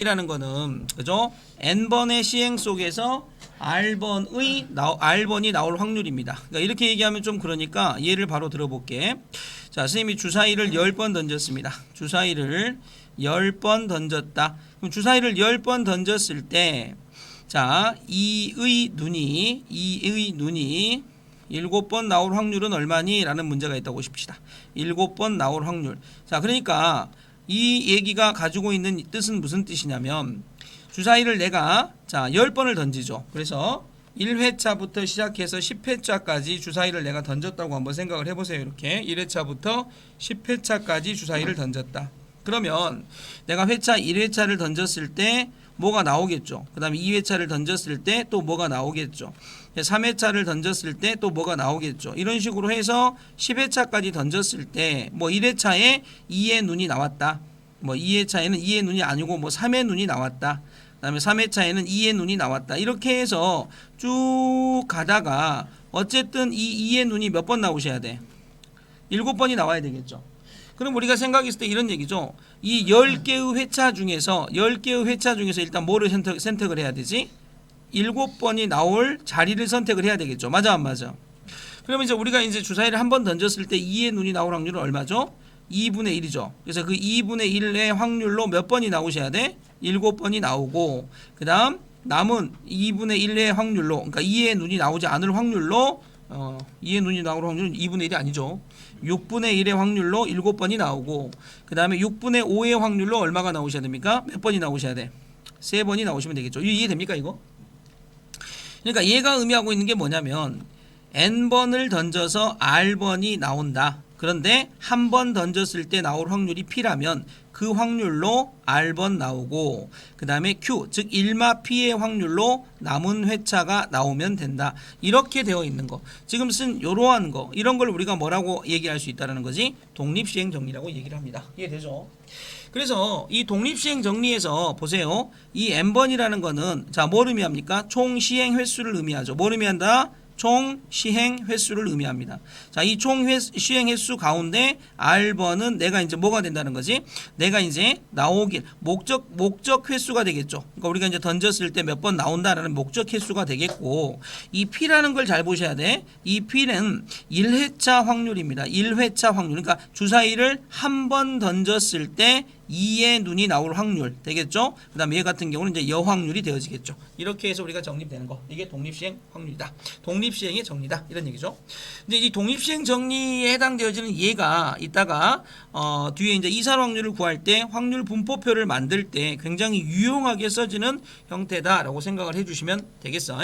이라는 거는 그죠? n번의 시행 속에서 r번이 나올 확률입니다. 그러니까 이렇게 얘기하면 좀 그러니까 예를 바로 들어볼게. 자, 선생님이 주사위를 10번 던졌습니다. 주사위를 10번 던졌다. 그럼 주사위를 10번 던졌을 때 자, 2의 눈이 7번 나올 확률은 얼마니? 라는 문제가 있다고 싶시다. 7번 나올 확률. 자, 그러니까 이 얘기가 가지고 있는 뜻은 무슨 뜻이냐면 주사위를 내가 자 10번을 던지죠. 그래서 1회차부터 시작해서 10회차까지 주사위를 내가 던졌다고 한번 생각을 해보세요. 이렇게 1회차부터 10회차까지 주사위를 던졌다. 그러면 내가 회차 1회차를 던졌을 때 뭐가 나오겠죠. 그 다음에 2회차를 던졌을 때 또 뭐가 나오겠죠. 3회차를 던졌을 때 또 뭐가 나오겠죠. 이런 식으로 해서 10회차까지 던졌을 때 뭐 1회차에 2의 눈이 나왔다. 뭐 2회차에는 2의 눈이 아니고 뭐 3의 눈이 나왔다. 그 다음에 3회차에는 2의 눈이 나왔다. 이렇게 해서 쭉 가다가 어쨌든 이 2의 눈이 몇 번 나오셔야 돼? 7번이 나와야 되겠죠. 그럼 우리가 생각했을 때 이런 얘기죠. 이 10개의 회차 중에서 일단 뭐를 선택을 해야 되지? 7번이 나올 자리를 선택을 해야 되겠죠. 맞아 안 맞아? 그러면 이제 우리가 이제 주사위를 한 번 던졌을 때 2의 눈이 나올 확률은 얼마죠? 2분의 1이죠. 그래서 그 2분의 1의 확률로 몇 번이 나오셔야 돼? 7번이 나오고 그 다음 남은 2분의 1의 확률로 그러니까 2의 눈이 나오지 않을 확률로 2의 눈이 나올 확률은 2분의 1이 아니죠. 6분의 1의 확률로 7번이 나오고 그 다음에 6분의 5의 확률로 얼마가 나오셔야 됩니까? 몇 번이 나오셔야 돼? 3번이 나오시면 되겠죠. 이해됩니까 이거? 그러니까 얘가 의미하고 있는 게 뭐냐면 n번을 던져서 r번이 나온다. 그런데 한 번 던졌을 때 나올 확률이 p라면 그 확률로 r번 나오고 그 다음에 q 즉 1마 p의 확률로 남은 회차가 나오면 된다. 이렇게 되어 있는 거. 지금 쓴 이러한 거 이런 걸 우리가 뭐라고 얘기할 수 있다는 거지? 독립시행 정리라고 얘기를 합니다. 이해되죠? 그래서 이 독립시행 정리에서 보세요. 이 n번이라는 거는 자 뭘 의미합니까? 총 시행 횟수를 의미하죠. 뭘 의미한다? 총 시행 횟수를 의미합니다. 자, 이 총 시행 횟수 가운데 r번은 내가 이제 뭐가 된다는 거지? 내가 이제 나오길 목적 횟수가 되겠죠. 그러니까 우리가 이제 던졌을 때 몇 번 나온다라는 목적 횟수가 되겠고 이 p라는 걸 잘 보셔야 돼. 이 p는 1회차 확률입니다. 1회차 확률. 그러니까 주사위를 한 번 던졌을 때 2의 눈이 나올 확률 되겠죠. 그 다음에 얘 같은 경우는 이제 여확률이 되어지겠죠. 이렇게 해서 우리가 정립되는 거. 이게 독립시행 확률이다. 독립시행의 정리다. 이런 얘기죠. 이제 이 독립시행 정리에 해당되어지는 얘가 이따가 뒤에 이제 이산 확률을 구할 때 확률 분포표를 만들 때 굉장히 유용하게 써지는 형태다라고 생각을 해주시면 되겠어.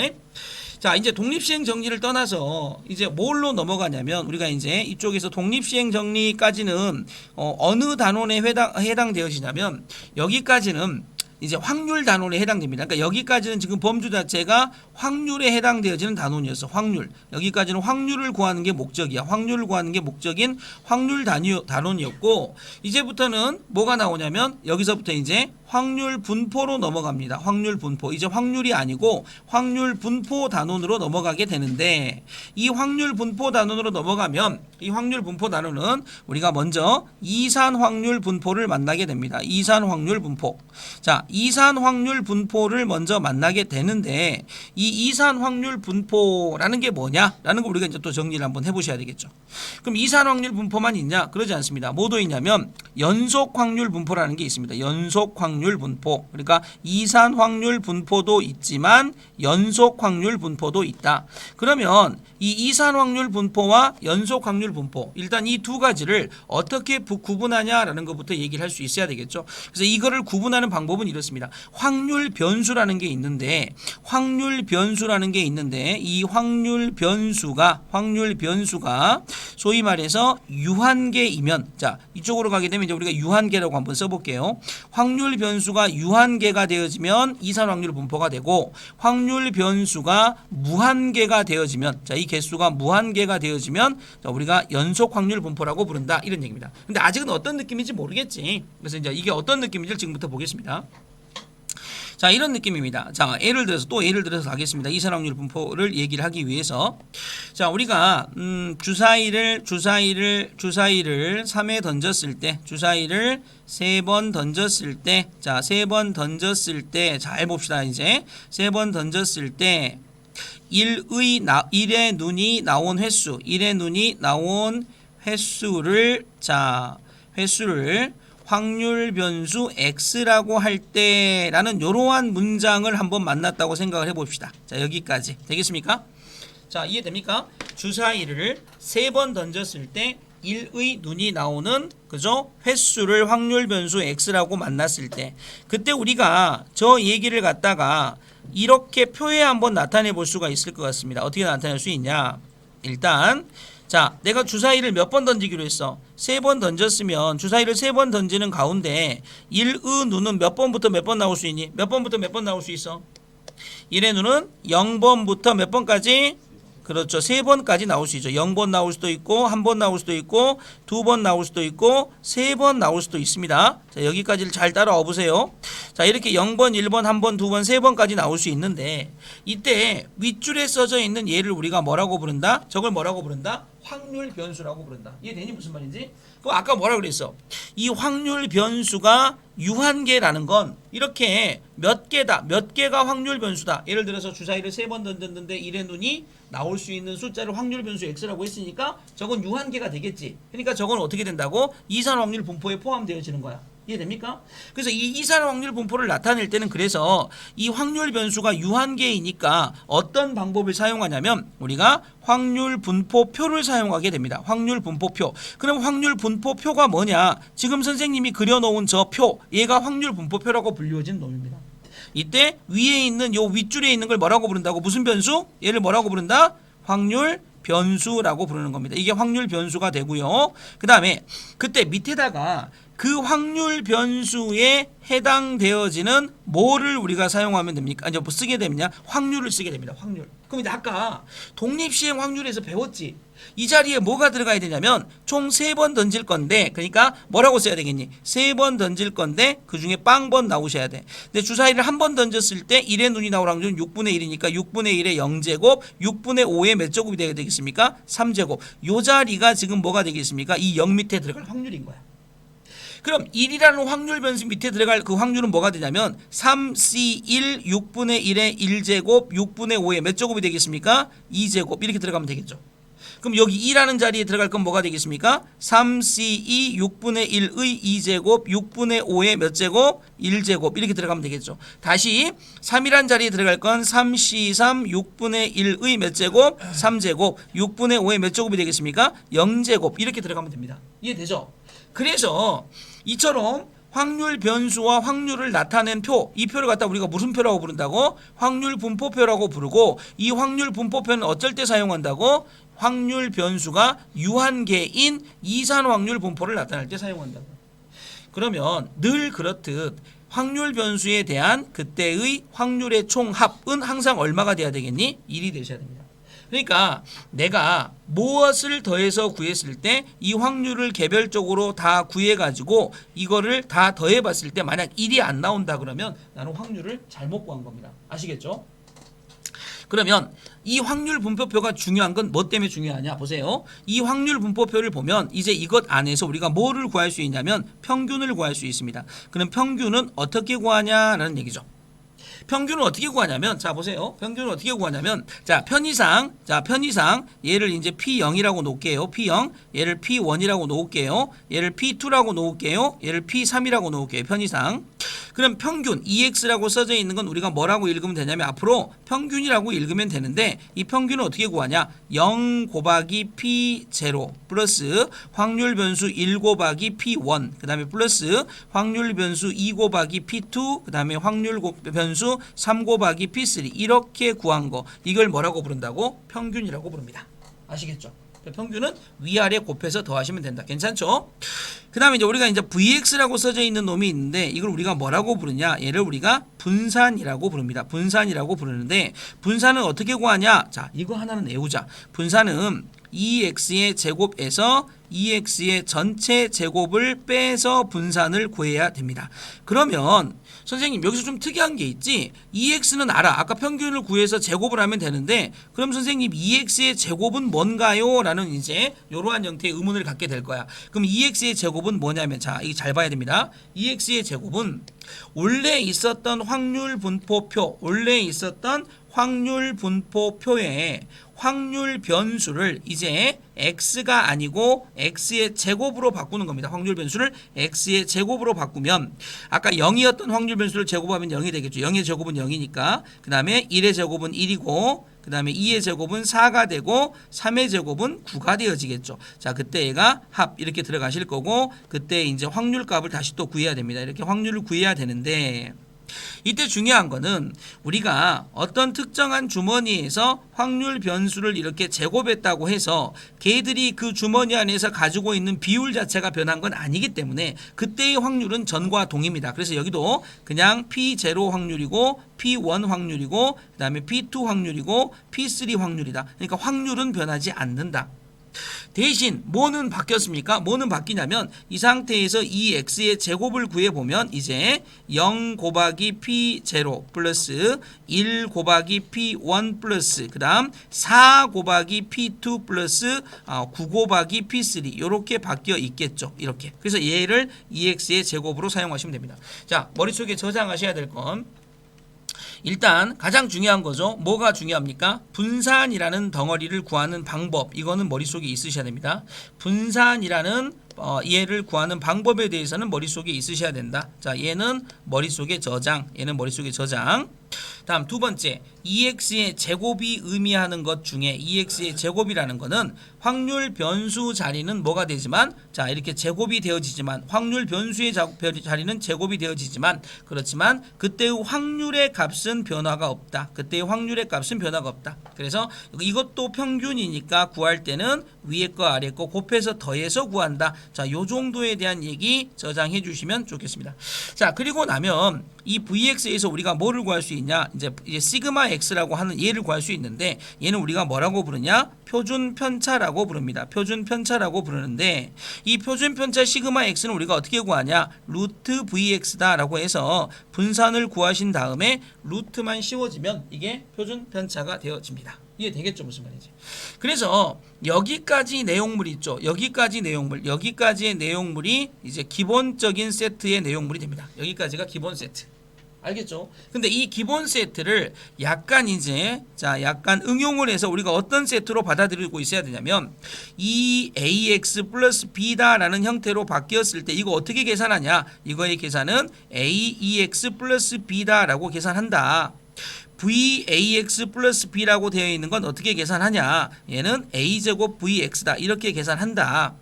자, 이제 독립시행 정리를 떠나서 이제 뭘로 넘어가냐면 우리가 이제 이쪽에서 독립시행 정리까지는 어느 단원에 해당되어지냐면 여기까지는 이제 확률 단원에 해당됩니다. 그러니까 여기까지는 지금 범주 자체가 확률에 해당되어지는 단원이었어. 확률. 여기까지는 확률을 구하는 게 목적이야. 확률을 구하는 게 목적인 확률 단원이었고 이제부터는 뭐가 나오냐면 여기서부터 이제 확률 분포로 넘어갑니다. 확률 분포. 이제 확률이 아니고 확률 분포 단원으로 넘어가게 되는데 이 확률 분포 단원으로 넘어가면 이 확률 분포 단원은 우리가 먼저 이산 확률 분포를 만나게 됩니다. 이산 확률 분포. 자, 이산 확률 분포를 먼저 만나게 되는데 이 이산 확률 분포라는 게 뭐냐라는 거 우리가 이제 또 정리를 한번 해보셔야 되겠죠. 그럼 이산 확률 분포만 있냐? 그러지 않습니다. 뭐도 있냐면 연속 확률 분포라는 게 있습니다. 연속 확률 분포. 그러니까 이산 확률 분포도 있지만 연속 확률 분포도 있다. 그러면 이 이산 확률 분포와 연속 확률 분포 일단 이 두 가지를 어떻게 구분하냐라는 것부터 얘기를 할 수 있어야 되겠죠. 그래서 이거를 구분하는 방법은 이렇습니다. 확률 변수라는 게 있는데 이 확률 변수가 소위 말해서 유한계이면 자 이쪽으로 가게 되면 이제 우리가 유한계라고 한번 써볼게요. 확률 변수가 유한계가 되어지면 이산 확률 분포가 되고 확률 변수가 무한계가 되어지면 자 이 개수가 무한계가 되어지면 자, 우리가 연속 확률 분포라고 부른다 이런 얘기입니다. 근데 아직은 어떤 느낌인지 모르겠지. 그래서 이제 이게 어떤 느낌인지 지금부터 보겠습니다. 자, 이런 느낌입니다. 자, 예를 들어서 하겠습니다. 이산 확률 분포를 얘기를 하기 위해서. 자, 우리가 주사위를 3에 던졌을 때, 주사위를 3번 던졌을 때, 자, 3번 던졌을 때, 잘 봅시다. 이제 3번 던졌을 때 1의 눈이 나온 횟수, 1의 눈이 나온 횟수를, 자, 횟수를 확률 변수 x라고 할 때라는 이러한 문장을 한번 만났다고 생각을 해봅시다. 자, 여기까지 되겠습니까? 자, 이해됩니까? 주사위를 3번 던졌을 때 1의 눈이 나오는, 그죠? 횟수를 확률 변수 x라고 만났을 때, 그때 우리가 저 얘기를 갖다가 이렇게 표에 한번 나타내 볼 수가 있을 것 같습니다. 어떻게 나타낼 수 있냐? 일단 자, 내가 주사위를 몇 번 던지기로 했어? 3번 던졌으면 주사위를 3번 던지는 가운데 1의 눈은 몇 번부터 몇 번 나올 수 있니? 몇 번부터 몇 번 나올 수 있어? 1의 눈은 0번부터 몇 번까지? 그렇죠. 3번까지 나올 수 있죠. 0번 나올 수도 있고 1번 나올 수도 있고 2번 나올 수도 있고 3번 나올 수도 있습니다. 자, 여기까지를 잘 따라와 보세요. 자, 이렇게 0번, 1번, 1번, 2번, 3번까지 나올 수 있는데, 이때 윗줄에 써져 있는 얘를 우리가 뭐라고 부른다? 저걸 뭐라고 부른다? 확률 변수라고 부른다. 이해되니? 무슨 말인지? 그럼 아까 뭐라고 그랬어? 이 확률 변수가 유한계라는 건 이렇게 몇 개다, 몇 개가 확률 변수다. 예를 들어서 주사위를 3번 던졌는데 1의 눈이 나올 수 있는 숫자를 확률 변수 x라고 했으니까 저건 유한계가 되겠지. 그러니까 저건 어떻게 된다고? 이산 확률 분포에 포함되어지는 거야. 이해됩니까? 그래서 이 이산 확률 분포를 나타낼 때는, 그래서 이 확률 변수가 유한계이니까 어떤 방법을 사용하냐면 우리가 확률 분포표를 사용하게 됩니다. 확률 분포표. 그럼 확률 분포표가 뭐냐? 지금 선생님이 그려놓은 저 표, 얘가 확률 분포표라고 불리워진 놈입니다. 이때 위에 있는 요 윗줄에 있는 걸 뭐라고 부른다고? 무슨 변수? 얘를 뭐라고 부른다? 확률 변수라고 부르는 겁니다. 이게 확률 변수가 되고요. 그 다음에 그때 밑에다가 그 확률 변수에 해당되어지는 뭐를 우리가 사용하면 됩니까? 아니, 뭐 쓰게 되느냐? 확률을 쓰게 됩니다. 확률. 그럼 이제 아까 독립시행 확률에서 배웠지? 이 자리에 뭐가 들어가야 되냐면 총 3번 던질 건데, 그러니까 뭐라고 써야 되겠니? 3번 던질 건데 그 중에 빵번 나오셔야 돼. 근데 주사위를 한 번 던졌을 때 1의 눈이 나올 확률은 6분의 1이니까 6분의 1의 0제곱, 6분의 5의 몇 제곱이 되겠습니까? 3제곱. 요 자리가 지금 뭐가 되겠습니까? 이 0 밑에 들어갈 확률인 거야. 그럼 1이라는 확률 변수 밑에 들어갈 그 확률은 뭐가 되냐면 3C1 6분의 1의 1제곱 6분의 5의 몇 제곱이 되겠습니까? 2제곱. 이렇게 들어가면 되겠죠. 그럼 여기 2라는 자리에 들어갈 건 뭐가 되겠습니까? 3C2 6분의 1의 2제곱 6분의 5의 몇 제곱? 1제곱. 이렇게 들어가면 되겠죠. 다시 3이라는 자리에 들어갈 건 3C3 6분의 1의 몇 제곱? 3제곱. 6분의 5의 몇 제곱이 되겠습니까? 0제곱. 이렇게 들어가면 됩니다. 이해되죠? 그래서 이처럼 확률 변수와 확률을 나타낸 표, 이 표를 갖다 우리가 무슨 표라고 부른다고? 확률 분포표라고 부르고, 이 확률 분포표는 어쩔 때 사용한다고? 확률 변수가 유한계인 이산 확률 분포를 나타낼 때 사용한다고. 그러면 늘 그렇듯 확률 변수에 대한 그때의 확률의 총합은 항상 얼마가 돼야 되겠니? 1이 되셔야 됩니다. 그러니까 내가 무엇을 더해서 구했을 때 이 확률을 개별적으로 다 구해가지고 이거를 다 더해봤을 때 만약 1이 안 나온다 그러면 나는 확률을 잘못 구한 겁니다. 아시겠죠? 그러면 이 확률 분포표가 중요한 건 뭐 때문에 중요하냐? 보세요. 이 확률 분포표를 보면 이제 이것 안에서 우리가 뭐를 구할 수 있냐면 평균을 구할 수 있습니다. 그럼 평균은 어떻게 구하냐라는 얘기죠. 평균을 어떻게 구하냐면, 자 보세요. 평균을 어떻게 구하냐면, 자 편의상 얘를 이제 P0이라고 놓을게요. P0. 얘를 P1이라고 놓을게요. 얘를 P2라고 놓을게요. 얘를 P3이라고 놓을게요. 편의상. 그럼 평균 EX라고 써져 있는 건 우리가 뭐라고 읽으면 되냐면 앞으로 평균이라고 읽으면 되는데, 이 평균은 어떻게 구하냐? 0 곱하기 P0 플러스 확률 변수 1 곱하기 P1, 그 다음에 플러스 확률 변수 2 곱하기 P2, 그 다음에 확률 변수 3 곱하기 P3, 이렇게 구한 거, 이걸 뭐라고 부른다고? 평균이라고 부릅니다. 아시겠죠? 평균은 위아래 곱해서 더하시면 된다. 괜찮죠? 그 다음에 이제 우리가 이제 VX라고 써져 있는 놈이 있는데, 이걸 우리가 뭐라고 부르냐? 얘를 우리가 분산이라고 부릅니다. 분산이라고 부르는데, 분산은 어떻게 구하냐? 자, 이거 하나는 외우자. 분산은 2x의 제곱에서 2x의 전체 제곱을 빼서 분산을 구해야 됩니다. 그러면 선생님 여기서 좀 특이한 게 있지. 2x는 알아. 아까 평균을 구해서 제곱을 하면 되는데 그럼 선생님 2x의 제곱은 뭔가요? 라는 이제 이러한 형태의 의문을 갖게 될 거야. 그럼 2x의 제곱은 뭐냐면 자, 이거 잘 봐야 됩니다. 2x의 제곱은 원래 있었던 확률 분포표, 원래 있었던 확률 분포표에 확률 변수를 이제 x가 아니고 x의 제곱으로 바꾸는 겁니다. 확률 변수를 x의 제곱으로 바꾸면 아까 0이었던 확률 변수를 제곱하면 0이 되겠죠. 0의 제곱은 0이니까 그 다음에 1의 제곱은 1이고 그 다음에 2의 제곱은 4가 되고 3의 제곱은 9가 되어지겠죠. 자, 그때 얘가 합 이렇게 들어가실 거고 그때 이제 확률 값을 다시 또 구해야 됩니다. 이렇게 확률을 구해야 되는데 이때 중요한 거는 우리가 어떤 특정한 주머니에서 확률 변수를 이렇게 제곱했다고 해서 걔들이 그 주머니 안에서 가지고 있는 비율 자체가 변한 건 아니기 때문에 그때의 확률은 전과 동입니다. 그래서 여기도 그냥 P0 확률이고 P1 확률이고 그 다음에 P2 확률이고 P3 확률이다. 그러니까 확률은 변하지 않는다. 대신 뭐는 바뀌었습니까? 뭐는 바뀌냐면 이 상태에서 이 x의 제곱을 구해보면 이제 0 곱하기 p0 플러스 1 곱하기 p1 플러스 그 다음 4 곱하기 p2 플러스 9 곱하기 p3 이렇게 바뀌어 있겠죠. 이렇게. 그래서 얘를 2x의 제곱으로 사용하시면 됩니다. 자, 머릿속에 저장하셔야 될 건 일단 가장 중요한 거죠. 뭐가 중요합니까? 분산이라는 덩어리를 구하는 방법. 이거는 머릿속에 있으셔야 됩니다. 분산이라는 얘를 구하는 방법에 대해서는 머릿속에 있으셔야 된다. 자, 얘는 머릿속에 저장. 얘는 머릿속에 저장. 다음 두 번째, 2x의 제곱이 의미하는 것 중에 2x의 제곱이라는 거는 확률 변수 자리는 뭐가 되지만 자, 이렇게 제곱이 되어지지만 확률 변수의 자리는 제곱이 되어지지만 그렇지만 그때의 확률의 값은 변화가 없다. 그때의 확률의 값은 변화가 없다. 그래서 이것도 평균이니까 구할 때는 위에 거 아래 거 곱해서 더해서 구한다. 자, 요 정도에 대한 얘기 저장해 주시면 좋겠습니다. 자, 그리고 나면 이 vx에서 우리가 뭐를 구할 수 있냐? 이제 시그마 x라고 하는 얘를 구할 수 있는데 얘는 우리가 뭐라고 부르냐? 표준 편차라고 부릅니다. 표준 편차라고 부르는데 이 표준 편차 시그마 x는 우리가 어떻게 구하냐? 루트 vx다라고 해서 분산을 구하신 다음에 루트만 씌워지면 이게 표준 편차가 되어집니다. 이해 되겠죠? 무슨 말인지. 그래서 여기까지 내용물 있죠. 여기까지의 내용물이 이제 기본적인 세트의 내용물이 됩니다. 여기까지가 기본 세트. 알겠죠? 근데 이 기본 세트를 약간 이제 약간 응용을 해서 우리가 어떤 세트로 받아들이고 있어야 되냐면 이 ax 플러스 b다라는 형태로 바뀌었을 때 이거 어떻게 계산하냐? 이거의 계산은 aex 플러스 b다라고 계산한다. vax 플러스 b라고 되어 있는 건 어떻게 계산하냐? 얘는 a제곱 vx다. 이렇게 계산한다.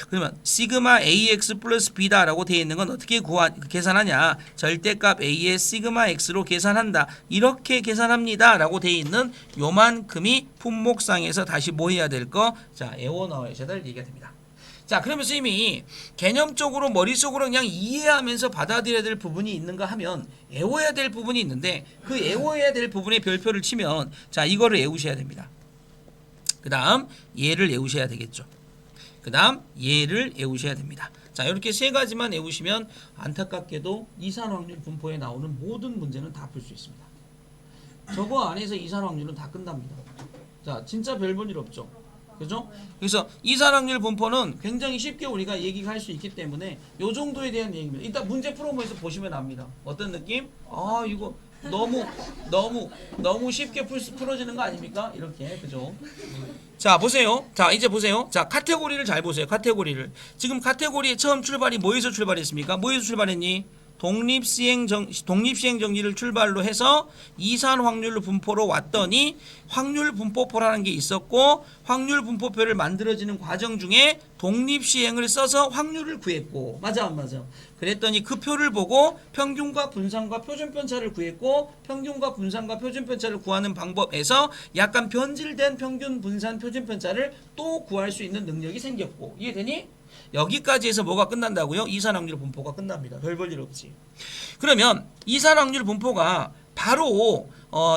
그러면 시그마 ax 플러스 b다라고 되어 있는 건 어떻게 계산하냐? 절대값 a의 시그마 x로 계산한다. 이렇게 계산합니다. 라고 되어 있는 요만큼이 품목상에서 다시 뭐 해야 될 거? 자, 애워 나와야 될 얘기가 됩니다. 자, 그러면 선생님이 개념적으로 머릿속으로 그냥 이해하면서 받아들여야 될 부분이 있는가 하면 애워야 될 부분이 있는데 그 애워야 될 부분에 별표를 치면 자, 이거를 애우셔야 됩니다. 그 다음 얘를 애우셔야 되겠죠. 그 다음 얘를 애우셔야 됩니다. 자, 이렇게 세 가지만 애우시면 안타깝게도 이산 확률 분포에 나오는 모든 문제는 다 풀 수 있습니다. 저거 안에서 이산 확률은 다 끝납니다. 자, 진짜 별 볼 일 없죠. 그죠? 그래서 이산 확률 분포는 굉장히 쉽게 우리가 얘기할 수 있기 때문에 요 정도에 대한 얘기입니다. 일단 문제 풀어보면서 보시면 압니다. 어떤 느낌? 아, 이거 너무 쉽게 풀어지는 거 아닙니까? 이렇게. 그죠? 자, 보세요. 자, 이제 보세요. 자, 카테고리를 잘 보세요. 카테고리를. 지금 카테고리의 처음 출발이 뭐에서 출발했습니까? 뭐에서 출발했니? 독립시행정리를 출발로 해서 이산 확률 분포로 왔더니 확률 분포표라는 게 있었고 확률 분포표를 만들어지는 과정 중에 독립시행을 써서 확률을 구했고 맞아 안 맞아? 그랬더니 그 표를 보고 평균과 분산과 표준편차를 구했고 평균과 분산과 표준편차를 구하는 방법에서 약간 변질된 평균 분산 표준편차를 또 구할 수 있는 능력이 생겼고 이해되니? 여기까지 해서 뭐가 끝난다고요? 이산 확률 분포가 끝납니다. 별 볼 일 없지. 그러면 이산 확률 분포가 바로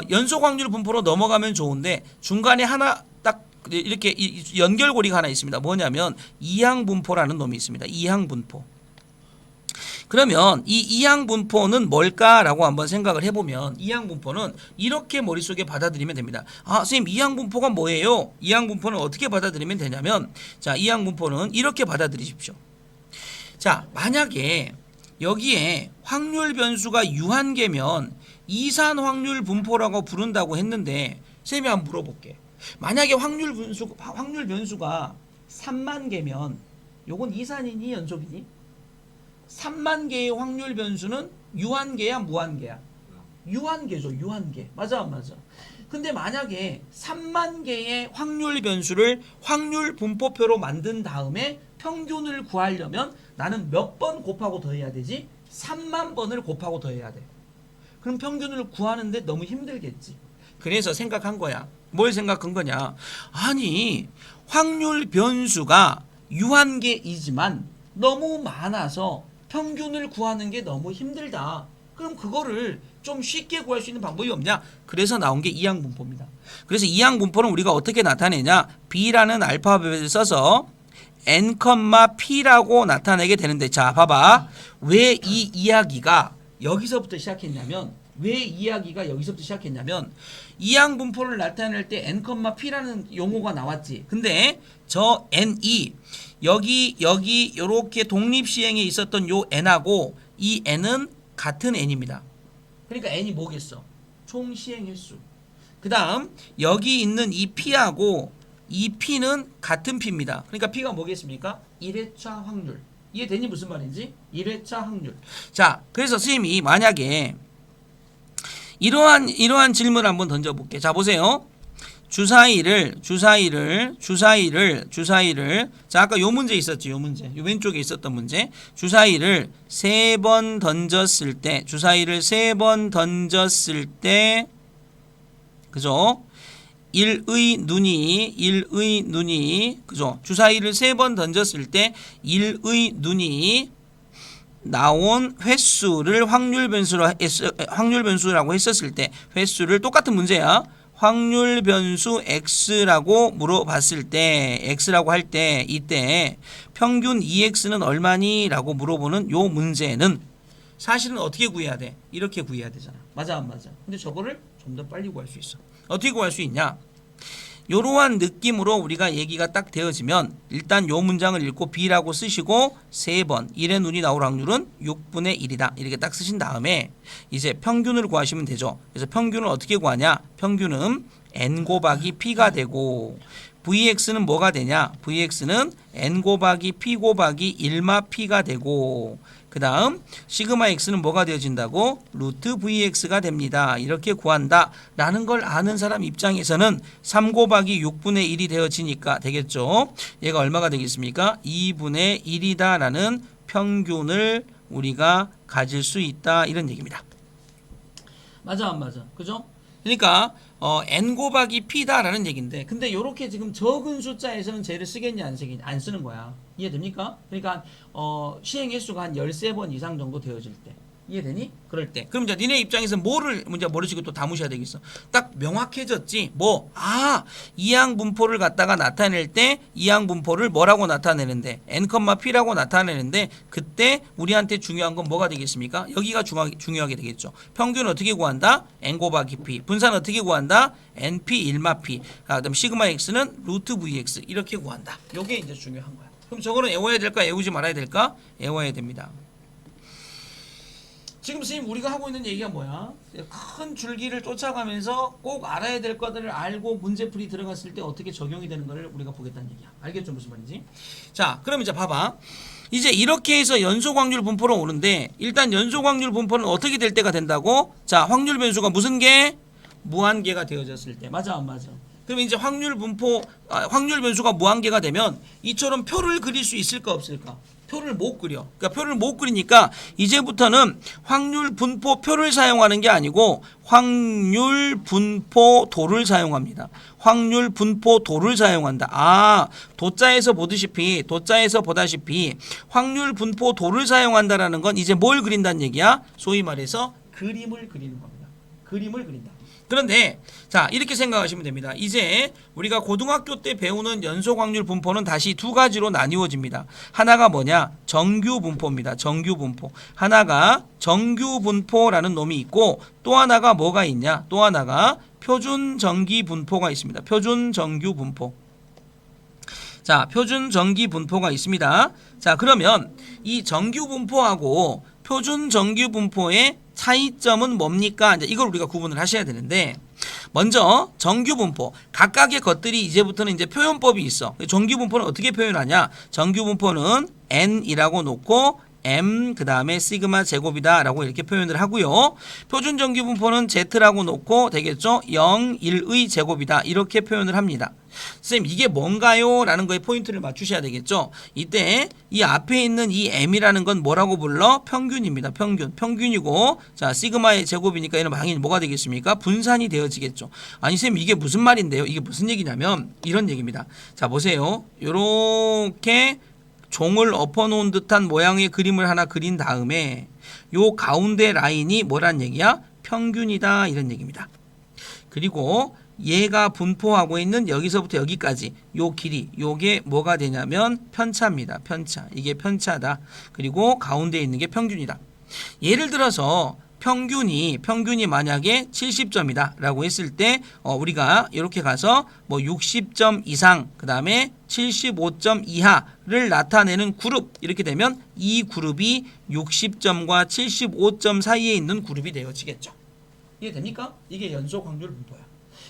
연속 확률 분포로 넘어가면 좋은데 중간에 하나 딱 이렇게 연결고리가 하나 있습니다. 뭐냐면 이항분포라는 놈이 있습니다. 이항분포. 그러면 이 이항분포는 뭘까라고 한번 생각을 해보면 이항분포는 이렇게 머릿속에 받아들이면 됩니다. 아, 선생님 이항분포가 뭐예요? 이항분포는 어떻게 받아들이면 되냐면 자, 이항분포는 이렇게 받아들이십시오. 자, 만약에 여기에 확률 변수가 유한계면 이산 확률 분포라고 부른다고 했는데 선생님이 한번 물어볼게. 만약에 확률 변수가 3만 개면 요건 이산이니 연속이니? 3만 개의 확률 변수는 유한계야 무한계야? 유한계죠. 유한계. 맞아 안 맞아? 근데 만약에 3만 개의 확률 변수를 확률 분포표로 만든 다음에 평균을 구하려면 나는 몇 번 곱하고 더해야 되지? 3만 번을 곱하고 더해야 돼. 그럼 평균을 구하는데 너무 힘들겠지. 그래서 생각한 거야. 뭘 생각한 거냐? 아니 확률 변수가 유한계이지만 너무 많아서 평균을 구하는 게 너무 힘들다. 그럼 그거를 좀 쉽게 구할 수 있는 방법이 없냐? 그래서 나온 게 이항분포입니다. 그래서 이항분포는 우리가 어떻게 나타내냐? B라는 알파벳을 써서 n, p라고 나타내게 되는데 자 봐봐. 왜 이 이야기가 여기서부터 시작했냐면 이항분포를 나타낼 때 n, p라는 용어가 나왔지. 근데 저 n이 여기 요렇게 독립시행에 있었던 요 n하고 이 n은 같은 n입니다. 그러니까 n이 뭐겠어? 총 시행 횟수. 그 다음 여기 있는 이 p하고 이 p는 같은 p입니다. 그러니까 p가 뭐겠습니까? 1회차 확률. 이해되니 무슨 말인지? 1회차 확률. 자, 그래서 선생님이 만약에 이러한 질문을 한번 던져볼게. 자, 보세요. 주사위를 자, 아까 요 문제 있었지. 요 문제. 요 왼쪽에 있었던 문제. 주사위를 3번 던졌을 때 그죠? 일의 눈이 그죠? 주사위를 3번 던졌을 때 일의 눈이 나온 횟수를 확률 변수라고 했었을 때 횟수를 똑같은 문제야. 확률 변수 x라고 물어봤을 때 x라고 할 때 이때 평균 2x는 얼마니? 라고 물어보는 요 문제는 사실은 어떻게 구해야 돼? 이렇게 구해야 되잖아. 맞아 안 맞아? 근데 저거를 좀 더 빨리 구할 수 있어. 어떻게 구할 수 있냐? 이러한 느낌으로 우리가 얘기가 딱 되어지면 일단 요 문장을 읽고 B라고 쓰시고 3번 1의 눈이 나올 확률은 6분의 1이다. 이렇게 딱 쓰신 다음에 이제 평균을 구하시면 되죠. 그래서 평균을 어떻게 구하냐? 평균은 n 곱하기 P가 되고 VX는 뭐가 되냐? VX는 n 곱하기 P 곱하기 1마 P가 되고 그 다음 시그마 X는 뭐가 되어진다고? 루트 VX가 됩니다. 이렇게 구한다 라는 걸 아는 사람 입장에서는 3 곱하기 6분의 1이 되어지니까 되겠죠. 얘가 얼마가 되겠습니까? 2분의 1이다 라는 평균을 우리가 가질 수 있다 이런 얘기입니다. 맞아 안 맞아? 그죠? 그러니까 n 곱하기 p다라는 얘기인데 근데 이렇게 지금 적은 숫자에서는 쟤를 쓰겠냐 안 쓰는 거야. 이해됩니까? 그러니까 시행 횟수가 한 13번 이상 정도 되어질 때 이해되니? 그럴 때 그럼 이제 니네 입장에서 뭐를 모르시고 또 다 무셔야 되겠어. 딱 명확해졌지. 이항분포를 갖다가 나타낼 때 이항분포를 뭐라고 나타내는데 n, p라고 나타내는데 그때 우리한테 중요한 건 뭐가 되겠습니까? 여기가 중요하게 되겠죠. 평균 어떻게 구한다? n 곱하기 p. 분산 어떻게 구한다? np 1마 p. 그다음 시그마 x는 루트 vx 이렇게 구한다. 요게 이제 중요한 거야. 그럼 저거는 외워야 될까? 외우지 말아야 될까? 외워야 됩니다. 지금 선생님 우리가 하고 있는 얘기가 뭐야? 큰 줄기를 쫓아가면서 꼭 알아야 될 것들을 알고 문제풀이 들어갔을 때 어떻게 적용이 되는 것을 우리가 보겠다는 얘기야. 알겠죠? 무슨 말인지? 자, 그럼 이제 봐봐. 이제 이렇게 해서 연속 확률 분포로 오는데 일단 연속 확률 분포는 어떻게 될 때가 된다고? 자, 확률 변수가 무슨 개? 무한계가 되어졌을 때. 맞아 안 맞아? 그럼 이제 확률 변수가 무한계가 되면 이처럼 표를 그릴 수 있을까 없을까? 표를 못 그려. 그러니까 표를 못 그리니까 이제부터는 확률 분포표를 사용하는 게 아니고 확률 분포도를 사용합니다. 확률 분포도를 사용한다. 아, 도자에서 보다시피 확률 분포도를 사용한다라는 건 이제 뭘 그린다는 얘기야? 소위 말해서 그림을 그리는 겁니다. 그림을 그린다. 그런데 자 이렇게 생각하시면 됩니다. 이제 우리가 고등학교 때 배우는 연속 확률 분포는 다시 두 가지로 나뉘어집니다. 하나가 뭐냐? 정규 분포입니다. 정규 분포. 하나가 정규 분포라는 놈이 있고 또 하나가 뭐가 있냐? 또 하나가 표준 정기 분포가 있습니다. 표준 정규 분포. 자, 표준 정기 분포가 있습니다. 자, 그러면 이 정규 분포하고 표준 정규 분포의 차이점은 뭡니까? 이제 이걸 우리가 구분을 하셔야 되는데 먼저 정규 분포 각각의 것들이 이제부터는 이제 표현법이 있어. 정규 분포는 어떻게 표현하냐? 정규 분포는 n이라고 놓고 m 그 다음에 시그마 제곱이다라고 이렇게 표현을 하고요. 표준 정규 분포는 z라고 놓고 되겠죠? 0, 1의 제곱이다 이렇게 표현을 합니다. 선생님 이게 뭔가요? 라는 거에 포인트를 맞추셔야 되겠죠. 이때 이 앞에 있는 이 m이라는 건 뭐라고 불러? 평균입니다. 평균이고 자 시그마의 제곱이니까 얘는 당연히 뭐가 되겠습니까? 분산이 되어지겠죠. 아니 선생님 이게 무슨 말인데요? 이게 무슨 얘기냐면 이런 얘기입니다. 자 보세요. 요렇게 종을 엎어놓은 듯한 모양의 그림을 하나 그린 다음에 요 가운데 라인이 뭐란 얘기야? 평균이다 이런 얘기입니다. 그리고 얘가 분포하고 있는 여기서부터 여기까지 요 길이 요게 뭐가 되냐면 편차입니다. 편차. 이게 편차다. 그리고 가운데 있는 게 평균이다. 예를 들어서 평균이 만약에 70점이다 라고 했을 때 우리가 이렇게 가서 뭐 60점 이상 그 다음에 75점 이하를 나타내는 그룹 이렇게 되면 이 그룹이 60점과 75점 사이에 있는 그룹이 되어지겠죠. 이해됩니까? 이게 연속 확률 분포야.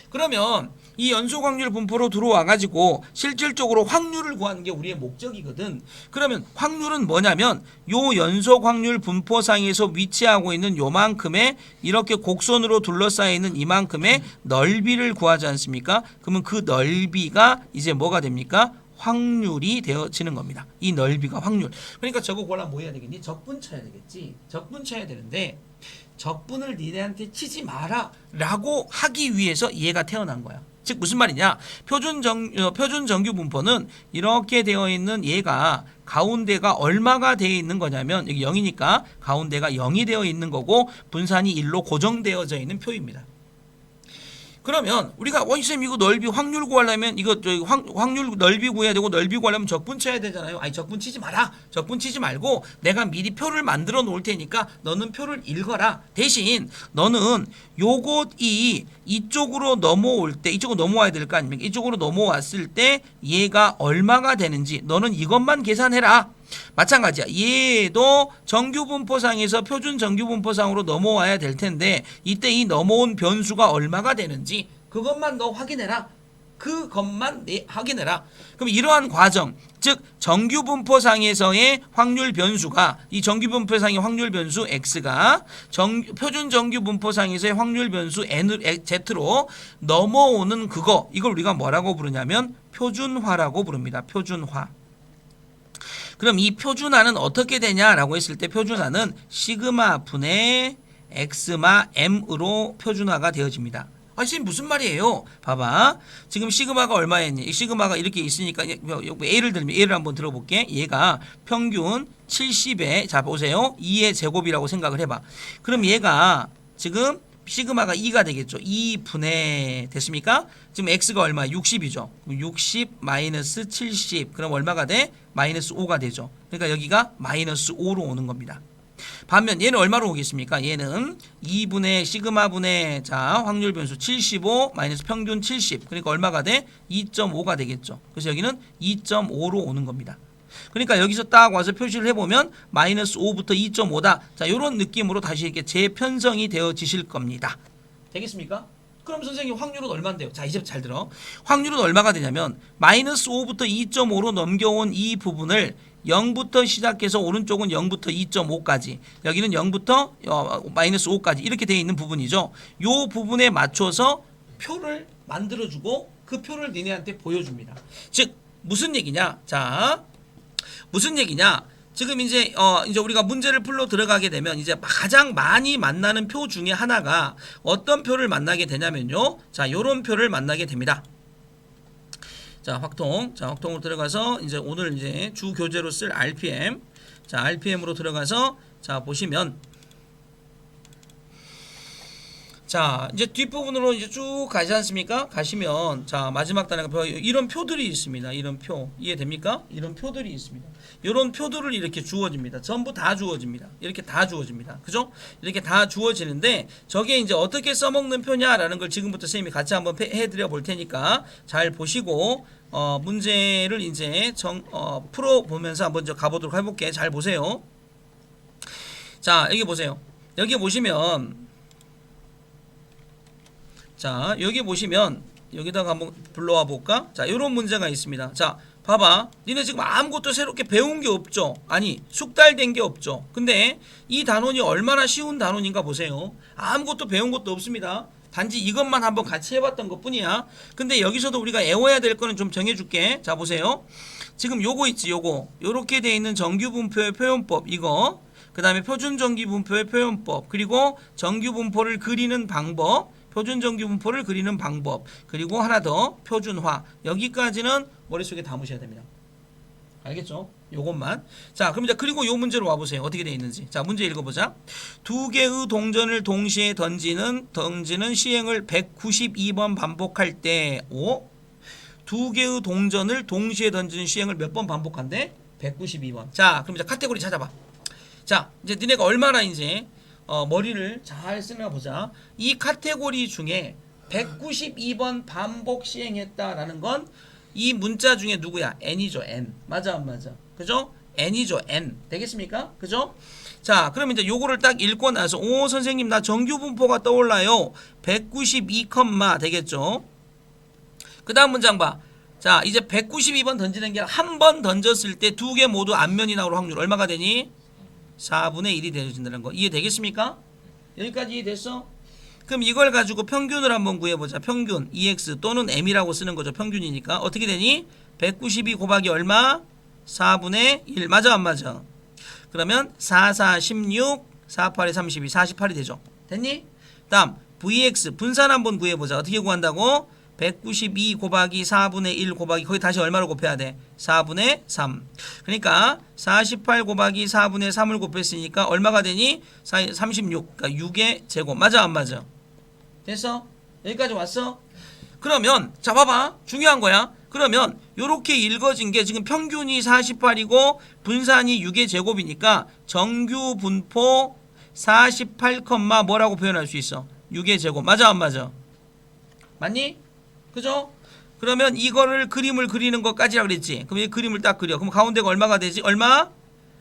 그러면 이 연속 확률 분포로 들어와 가지고 실질적으로 확률을 구하는 게 우리의 목적이거든. 그러면 확률은 뭐냐면 요 연속 확률 분포상에서 위치하고 있는 요만큼의 이렇게 곡선으로 둘러싸여 있는 이만큼의 넓이를 구하지 않습니까? 그러면 그 넓이가 이제 뭐가 됩니까? 확률이 되어지는 겁니다. 이 넓이가 확률. 그러니까 저거 구하려면 뭐 해야 되겠니? 적분 쳐야 되겠지. 적분 쳐야 되는데 적분을 니네한테 치지 마라 라고 하기 위해서 얘가 태어난 거야. 즉 무슨 말이냐? 표준 정규 분포는 이렇게 되어 있는 얘가 가운데가 얼마가 되어 있는 거냐면 여기 0이니까 가운데가 0이 되어 있는 거고 분산이 1로 고정되어져 있는 표입니다. 그러면 우리가 원쌤 이거 넓이 확률 구하려면 이거 확률 넓이 구해야 되고 넓이 구하려면 적분 쳐야 되잖아요. 아니 적분 치지 마라. 적분 치지 말고 내가 미리 표를 만들어 놓을 테니까 너는 표를 읽어라. 대신 너는 요것이 이쪽으로 넘어올 때 이쪽으로 넘어와야 될 거 아닙니까? 이쪽으로 넘어왔을 때 얘가 얼마가 되는지 너는 이것만 계산해라. 마찬가지야. 얘도 정규분포상에서 표준 정규분포상으로 넘어와야 될 텐데 이때 이 넘어온 변수가 얼마가 되는지 그것만 너 확인해라. 그것만 확인해라. 그럼 이러한 과정, 즉 정규분포상에서의 확률 변수가 이 정규분포상의 확률 변수 x가 표준 정규분포상에서의 확률 변수 z로 넘어오는 그거 이걸 우리가 뭐라고 부르냐면 표준화라고 부릅니다. 표준화. 그럼 이 표준화는 어떻게 되냐라고 했을 때 표준화는 시그마 분의 엑스마 m으로 표준화가 되어집니다. 아, 선생님 무슨 말이에요? 봐봐. 지금 시그마가 얼마였니? 이 시그마가 이렇게 있으니까 예를 들면 예를 한번 들어볼게. 얘가 평균 70에 자 보세요. 2의 제곱이라고 생각을 해봐. 그럼 얘가 지금 시그마가 2가 되겠죠. 2분의 됐습니까? 지금 x가 얼마? 60이죠. 60 마이너스 70 그럼 얼마가 돼? 마이너스 5가 되죠. 그러니까 여기가 마이너스 5로 오는 겁니다. 반면 얘는 얼마로 오겠습니까? 얘는 2분의 시그마 분의 자 확률 변수 75 마이너스 평균 70 그러니까 얼마가 돼? 2.5가 되겠죠. 그래서 여기는 2.5로 오는 겁니다. 그러니까 여기서 딱 와서 표시를 해보면 마이너스 5부터 2.5다. 자, 요런 느낌으로 다시 이렇게 재편성이 되어지실 겁니다. 되겠습니까? 그럼 선생님 확률은 얼마인데요? 자, 이제부터 잘 들어. 확률은 얼마가 되냐면 마이너스 5부터 2.5로 넘겨온 이 부분을 0부터 시작해서 오른쪽은 0부터 2.5까지 여기는 0부터 마이너스 5까지 이렇게 되어 있는 부분이죠. 요 부분에 맞춰서 표를 만들어주고 그 표를 니네한테 보여줍니다. 즉 무슨 얘기냐? 자, 무슨 얘기냐? 지금 이제 우리가 문제를 풀러 들어가게 되면 이제 가장 많이 만나는 표 중에 하나가 어떤 표를 만나게 되냐면요. 자, 요런 표를 만나게 됩니다. 자, 확통. 자, 확통으로 들어가서 이제 오늘 이제 주 교재로 쓸 RPM. 자, RPM으로 들어가서 자, 보시면 자, 이제 뒷부분으로 이제 쭉 가지 않습니까? 가시면 자, 마지막 단어가 이런 표들이 있습니다. 이런 표. 이해됩니까? 이런 표들이 있습니다. 이런 표들을 이렇게 주어집니다. 전부 다 주어집니다. 이렇게 다 주어집니다. 그죠? 이렇게 다 주어지는데 저게 이제 어떻게 써먹는 표냐라는 걸 지금부터 선생님이 같이 한번 해드려 볼 테니까 잘 보시고 문제를 이제 풀어보면서 한번 가보도록 해볼게. 잘 보세요. 자, 여기 보세요. 여기 보시면 자, 여기 보시면 여기다가 한번 불러와 볼까? 자, 요런 문제가 있습니다. 자, 봐봐. 니네 지금 아무것도 새롭게 배운 게 없죠? 아니, 숙달된 게 없죠? 근데 이 단원이 얼마나 쉬운 단원인가 보세요. 아무것도 배운 것도 없습니다. 단지 이것만 한번 같이 해봤던 것 뿐이야. 근데 여기서도 우리가 외워야 될 거는 좀 정해줄게. 자, 보세요. 지금 요거 있지, 요거. 요렇게 돼 있는 정규분포의 표현법, 이거. 그 다음에 표준정규분포의 표현법, 그리고 정규분포를 그리는 방법, 표준정규분포를 그리는 방법, 그리고 하나 더 표준화. 여기까지는 머릿속에 담으셔야 됩니다. 알겠죠? 요것만. 자, 그럼 이제 그리고 요 문제로 와보세요. 어떻게 되어 있는지. 자, 문제 읽어보자. 두 개의 동전을 동시에 던지는 시행을 192번 반복할 때, 두 개의 동전을 동시에 던지는 시행을 몇 번 반복한대? 192번. 자, 그럼 이제 카테고리 찾아봐. 자, 이제 니네가 얼마나 이제 머리를 잘 쓰나 보자. 이 카테고리 중에 192번 반복 시행했다라는 건 이 문자 중에 누구야? n이죠, n. 맞아, 안 맞아? 그죠? n이죠, n. 되겠습니까? 그죠? 자, 그럼 이제 요거를 딱 읽고 나서, 오, 선생님, 나 정규분포가 떠올라요. 192, 되겠죠? 그 다음 문장 봐. 자, 이제 192번 던지는 게 한 번 던졌을 때 두 개 모두 앞면이 나올 확률 얼마가 되니? 4분의 1이 되어진다는 거. 이해되겠습니까? 여기까지 이해됐어? 그럼 이걸 가지고 평균을 한번 구해보자. 평균 EX 또는 M이라고 쓰는 거죠. 평균이니까. 어떻게 되니? 192 곱하기 얼마? 4분의 1. 맞아, 안 맞아? 그러면 4, 4, 16, 4, 8에 32, 48이 되죠. 됐니? 다음 VX 분산 한번 구해보자. 어떻게 구한다고? 192 곱하기 4분의 1 곱하기 거기 다시 얼마로 곱해야 돼? 4분의 3. 그러니까 48 곱하기 4분의 3을 곱했으니까 얼마가 되니? 36. 그러니까 6의 제곱. 맞아, 안 맞아? 됐어? 여기까지 왔어? 그러면 자, 봐봐. 중요한 거야. 그러면 요렇게 읽어진 게 지금 평균이 48이고 분산이 6의 제곱이니까 정규 분포 48, 뭐라고 표현할 수 있어? 6의 제곱. 맞아, 안 맞아? 맞니? 그죠? 그러면 이거를 그림을 그리는 것까지라 그랬지. 그럼 이 그림을 딱 그려. 그럼 가운데가 얼마가 되지? 얼마?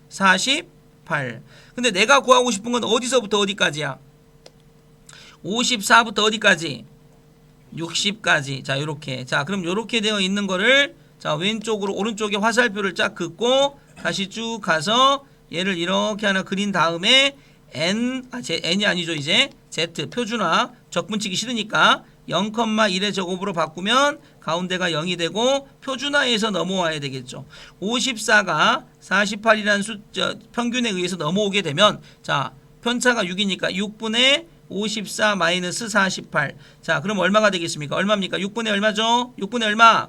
48. 근데 내가 구하고 싶은 건 어디서부터 어디까지야? 54부터 어디까지? 60까지. 자, 요렇게. 자, 그럼 요렇게 되어 있는 거를 자, 왼쪽으로 오른쪽에 화살표를 쫙 긋고 다시 쭉 가서 얘를 이렇게 하나 그린 다음에 n이 아니죠, 이제 z 표준화 적분치기 싫으니까 0,1의 제곱으로 바꾸면 가운데가 0이 되고 표준화에서 넘어와야 되겠죠. 54가 48이라는 숫자 평균에 의해서 넘어오게 되면 자, 편차가 6이니까 6분의 54 마이너스 48. 자, 그럼 얼마가 되겠습니까? 얼마입니까? 6분의 얼마죠? 6분의 얼마?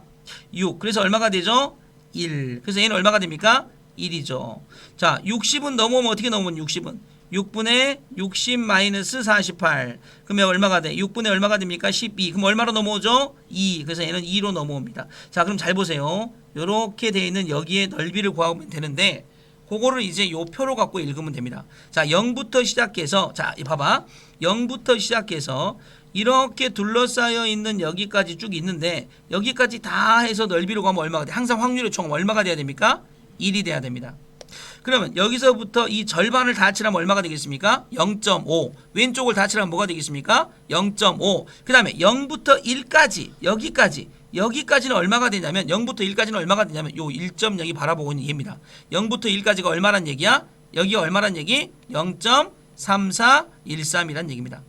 6. 그래서 얼마가 되죠? 1. 그래서 얘는 얼마가 됩니까? 1이죠. 자, 60은 넘어오면 어떻게 넘으면 60은? 6분의 60 마이너스 48. 그러면 얼마가 돼? 6분의 얼마가 됩니까? 12. 그럼 얼마로 넘어오죠? 2. 그래서 얘는 2로 넘어옵니다. 자, 그럼 잘 보세요. 요렇게 되어 있는 여기에 넓이를 구하면 되는데 그거를 이제 요 표로 갖고 읽으면 됩니다. 자, 0부터 시작해서 자, 봐봐. 0부터 시작해서 이렇게 둘러싸여 있는 여기까지 쭉 있는데 여기까지 다 해서 넓이로 가면 얼마가 돼? 항상 확률의 총 얼마가 돼야 됩니까? 1이 돼야 됩니다. 그러면 여기서부터 이 절반을 다 칠하면 얼마가 되겠습니까? 0.5. 왼쪽을 다 칠하면 뭐가 되겠습니까? 0.5. 그 다음에 0부터 1까지 여기까지는 얼마가 되냐면 0부터 1까지는 얼마가 되냐면 요 1.0이 바라보고 있는 얘입니다. 0부터 1까지가 얼마란 얘기야? 여기가 얼마란 얘기? 0.3413이란 얘기입니다.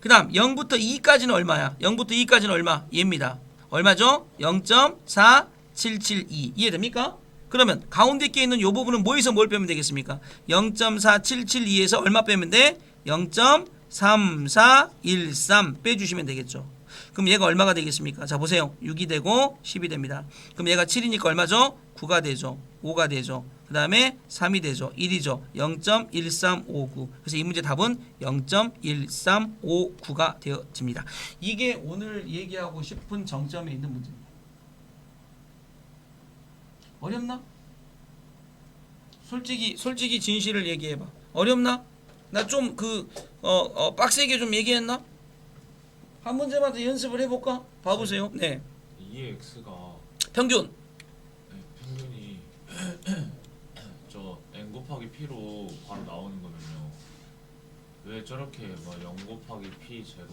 그 다음 0부터 2까지는 얼마야? 0부터 2까지는 얼마? 얘입니다. 얼마죠? 0.4772. 이해됩니까? 그러면 가운데 께 있는 이 부분은 뭐에서 뭘 빼면 되겠습니까? 0.4772에서 얼마 빼면 돼? 0.3413 빼주시면 되겠죠. 그럼 얘가 얼마가 되겠습니까? 자, 보세요. 6이 되고 10이 됩니다. 그럼 얘가 7이니까 얼마죠? 9가 되죠. 5가 되죠. 그 다음에 3이 되죠. 1이죠. 0.1359. 그래서 이 문제 답은 0.1359가 되어집니다. 이게 오늘 얘기하고 싶은 정점에 있는 문제입니다. 어렵나? 솔직히 진실을 얘기해봐. 어렵나? 나 좀 빡세게 좀 얘기했나? 한 문제마다 연습을 해볼까? 봐보세요. 네. 2x가 평균. 평균이 저 n 곱하기 p로 바로 나오는 거면요. 왜 저렇게 막 0 곱하기 p 제로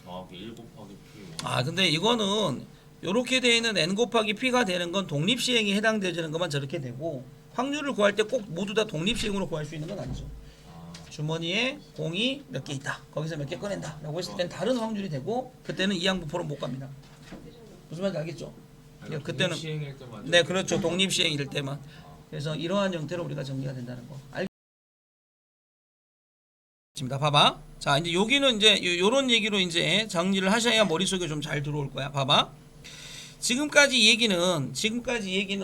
더하기 1 곱하기 p 1 아 근데 이거는 요렇게 되어 있는 n 곱하기 p가 되는 건 독립시행에 해당되는 것만 저렇게 되고 확률을 구할 때 꼭 모두 다 독립시행으로 구할 수 있는 건 아니죠. 주머니에 공이 몇 개 있다. 거기서 몇 개 꺼낸다. 라고 했을 땐 다른 확률이 되고 그때는 이항부포로 못 갑니다. 무슨 말인지 알겠죠? 아니, 그때는 독립시행일 때만 네 그렇죠. 독립시행일 때만. 그래서 이러한 형태로 우리가 정리가 된다는 거. 알겠습니다. 봐봐. 자 이제 여기는 이제 요런 얘기로 이제 정리를 하셔야 머릿속에 좀 잘 들어올 거야. 봐봐. 지금까지 얘기는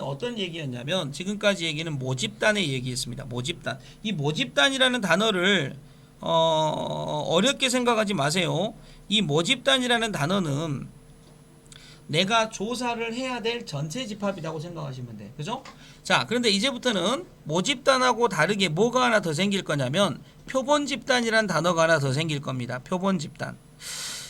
어떤 얘기였냐면 지금까지 얘기는 모집단의 얘기였습니다. 모집단. 이 모집단이라는 단어를 어렵게 생각하지 마세요. 이 모집단이라는 단어는 내가 조사를 해야 될 전체 집합이라고 생각하시면 돼. 그죠? 자, 그런데 이제부터는 모집단하고 다르게 뭐가 하나 더 생길 거냐면 표본집단이라는 단어가 하나 더 생길 겁니다. 표본집단.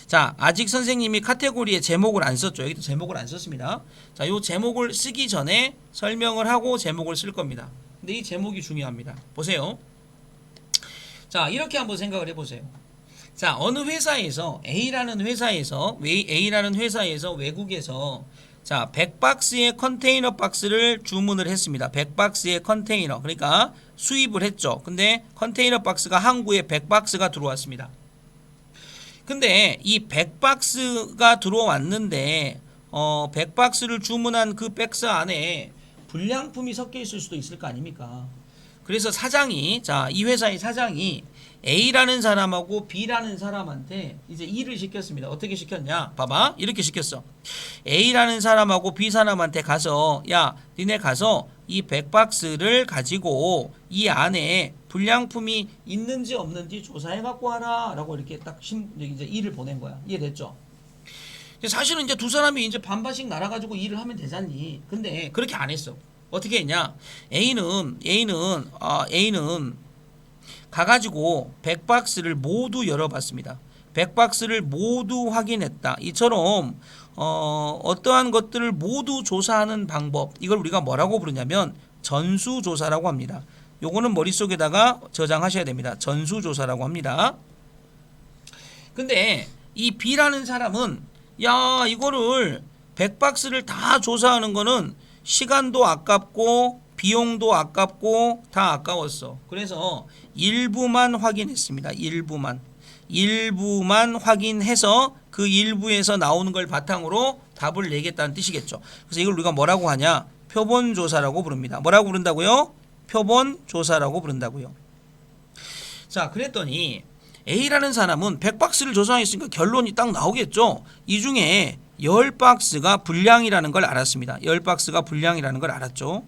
자, 아직 선생님이 카테고리에 제목을 안 썼죠. 여기도 제목을 안 썼습니다. 자, 요 제목을 쓰기 전에 설명을 하고 제목을 쓸 겁니다. 근데 이 제목이 중요합니다. 보세요. 자, 이렇게 한번 생각을 해보세요. 자, 어느 회사에서 A라는 회사에서 외국에서 자, 100박스의 컨테이너 박스를 주문을 했습니다. 100박스의 컨테이너. 그러니까 수입을 했죠. 근데 컨테이너 박스가 항구에 100박스가 들어왔습니다. 근데 이 100박스가 들어왔는데 100박스를 주문한 그 박스 안에 불량품이 섞여 있을 수도 있을 거 아닙니까? 그래서 사장이 이 회사의 사장이 A라는 사람하고 B라는 사람한테 이제 일을 시켰습니다. 어떻게 시켰냐? 봐봐. 이렇게 시켰어. A라는 사람하고 B 사람한테 가서 야, 니네 가서 이 100박스를 가지고 이 안에 불량품이 있는지 없는지 조사해 갖고 와라 라고 이렇게 딱 이제 일을 보낸 거야. 이해됐죠? 사실은 이제 두 사람이 이제 반반씩 날아가지고 일을 하면 되잖니. 근데 그렇게 안 했어. 어떻게 했냐? A는 가가지고 100박스를 모두 열어봤습니다. 100박스를 모두 확인했다. 이처럼 어떠한 것들을 모두 조사하는 방법, 이걸 우리가 뭐라고 부르냐면 전수조사라고 합니다. 요거는 머릿속에다가 저장하셔야 됩니다. 전수조사라고 합니다. 근데 이 B라는 사람은 야, 이거를 100박스를 다 조사하는 거는 시간도 아깝고 비용도 아깝고 다 아까웠어. 그래서 일부만 확인했습니다. 일부만 확인해서 그 일부에서 나오는 걸 바탕으로 답을 내겠다는 뜻이겠죠. 그래서 이걸 우리가 뭐라고 하냐? 표본조사라고 부릅니다. 뭐라고 부른다고요? 표본조사라고 부른다고요. 자, 그랬더니 A라는 사람은 100박스를 조사했으니까 결론이 딱 나오겠죠. 이 중에 10박스가 불량이라는 걸 알았습니다. 10박스가 불량이라는 걸 알았죠.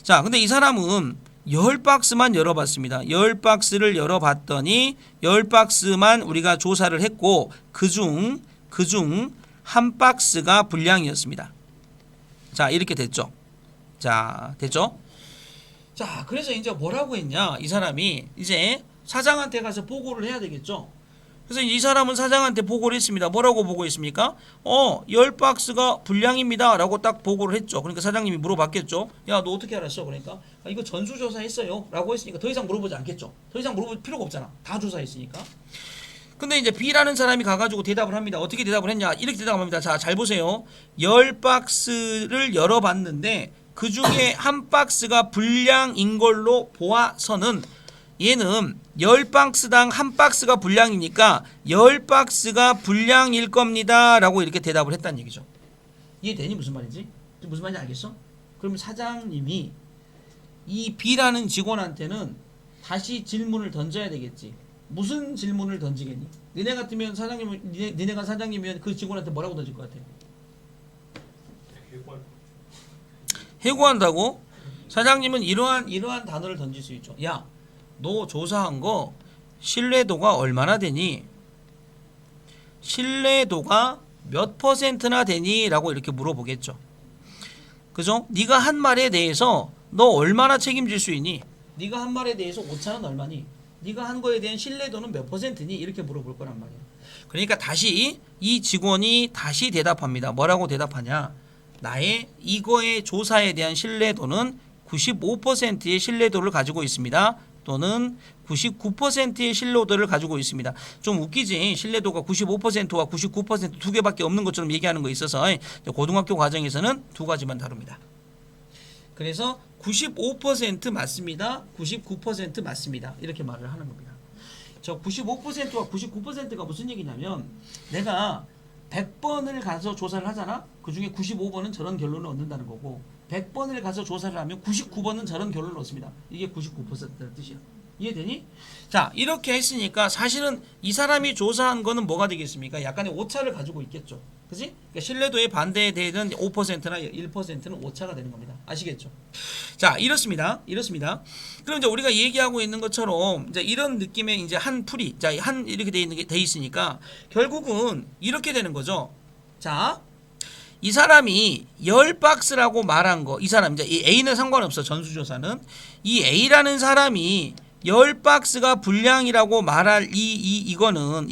자, 근데 이 사람은 10박스만 열어봤습니다. 10박스를 열어봤더니 10박스만 우리가 조사를 했고 그중 한 박스가 불량이었습니다. 자, 이렇게 됐죠. 자, 됐죠? 자, 그래서 이제 뭐라고 했냐? 이 사람이 이제 사장한테 가서 보고를 해야 되겠죠. 그래서 이 사람은 사장한테 보고를 했습니다. 뭐라고 보고했습니까? 10박스가 불량입니다 라고 딱 보고를 했죠. 그러니까 사장님이 물어봤겠죠. 야, 너 어떻게 알았어? 그러니까 이거 전수조사 했어요 라고 했으니까 더 이상 물어보지 않겠죠. 더 이상 물어볼 필요가 없잖아. 다 조사했으니까. 근데 이제 B라는 사람이 가가지고 대답을 합니다. 어떻게 대답을 했냐? 이렇게 대답합니다. 자, 잘 보세요. 10박스를 열어봤는데 그 중에 한 박스가 불량인 걸로 보아서는 얘는 10박스당 한 박스가 불량이니까 10박스가 불량일 겁니다 라고 이렇게 대답을 했다는 얘기죠. 이해되니? 무슨 말인지? 무슨 말인지 알겠어? 그러면 사장님이 이 B라는 직원한테는 다시 질문을 던져야 되겠지. 무슨 질문을 던지겠니? 니네 같으면 니네가 사장님이면 그 직원한테 뭐라고 던질 것 같아? 해고할 해고한다고? 사장님은 이러한 단어를 던질 수 있죠. 야, 너 조사한 거 신뢰도가 얼마나 되니? 신뢰도가 몇 %나 되니? 라고 이렇게 물어보겠죠. 그죠? 네가 한 말에 대해서 너 얼마나 책임질 수 있니? 네가 한 말에 대해서 오차는 얼마니? 네가 한 거에 대한 신뢰도는 몇 %니? 이렇게 물어볼 거란 말이에요. 그러니까 다시 이 직원이 다시 대답합니다. 뭐라고 대답하냐? 나의 이거의 조사에 대한 신뢰도는 95%의 신뢰도를 가지고 있습니다. 또는 99%의 신뢰도를 가지고 있습니다. 좀 웃기지? 신뢰도가 95%와 99% 두 개밖에 없는 것처럼 얘기하는 거 있어서 고등학교 과정에서는 두 가지만 다룹니다. 그래서 95% 맞습니다. 99% 맞습니다. 이렇게 말을 하는 겁니다. 저 95%와 99%가 무슨 얘기냐면 내가 100번을 가서 조사를 하잖아. 그중에 95번은 저런 결론을 얻는다는 거고 100번을 가서 조사를 하면 99번은 저런 결론을 얻습니다. 이게 99%의 뜻이야. 이해되니? 자, 이렇게 했으니까 사실은 이 사람이 조사한 거는 뭐가 되겠습니까? 약간의 오차를 가지고 있겠죠. 그치? 그러니까 신뢰도의 반대에 대해서는 5%나 1%는 오차가 되는 겁니다. 아시겠죠? 자, 이렇습니다. 그럼 이제 우리가 얘기하고 있는 것처럼 이제 이런 느낌의 이제 한 풀이, 자, 한 이렇게 돼 있으니까 결국은 이렇게 되는 거죠. 자, 이 사람이 10박스라고 말한 거, 이 사람, 이제 이 A는 상관없어, 전수조사는. 이 A라는 사람이 10박스가 불량이라고 말할 이거는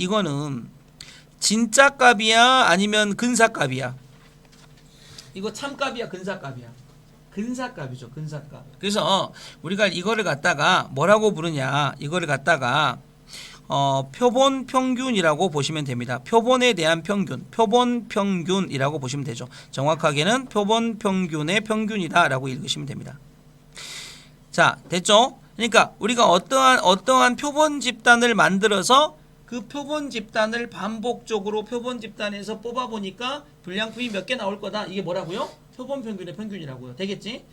진짜 값이야? 아니면 근사값이야? 이거 참값이야? 근사값이야? 근사값이죠, 근사값. 그래서 우리가 이거를 갖다가 뭐라고 부르냐, 이거를 갖다가 표본 평균이라고 보시면 됩니다. 표본에 대한 평균, 표본 평균이라고 보시면 되죠. 정확하게는 표본 평균의 평균이다라고 읽으시면 됩니다. 자, 됐죠? 그러니까 우리가 어떠한 표본 집단을 만들어서 그 표본 집단을 반복적으로 표본 집단에서 뽑아보니까 불량품이 몇 개 나올 거다. 이게 뭐라고요? 표본 평균의 평균이라고요. 되겠지?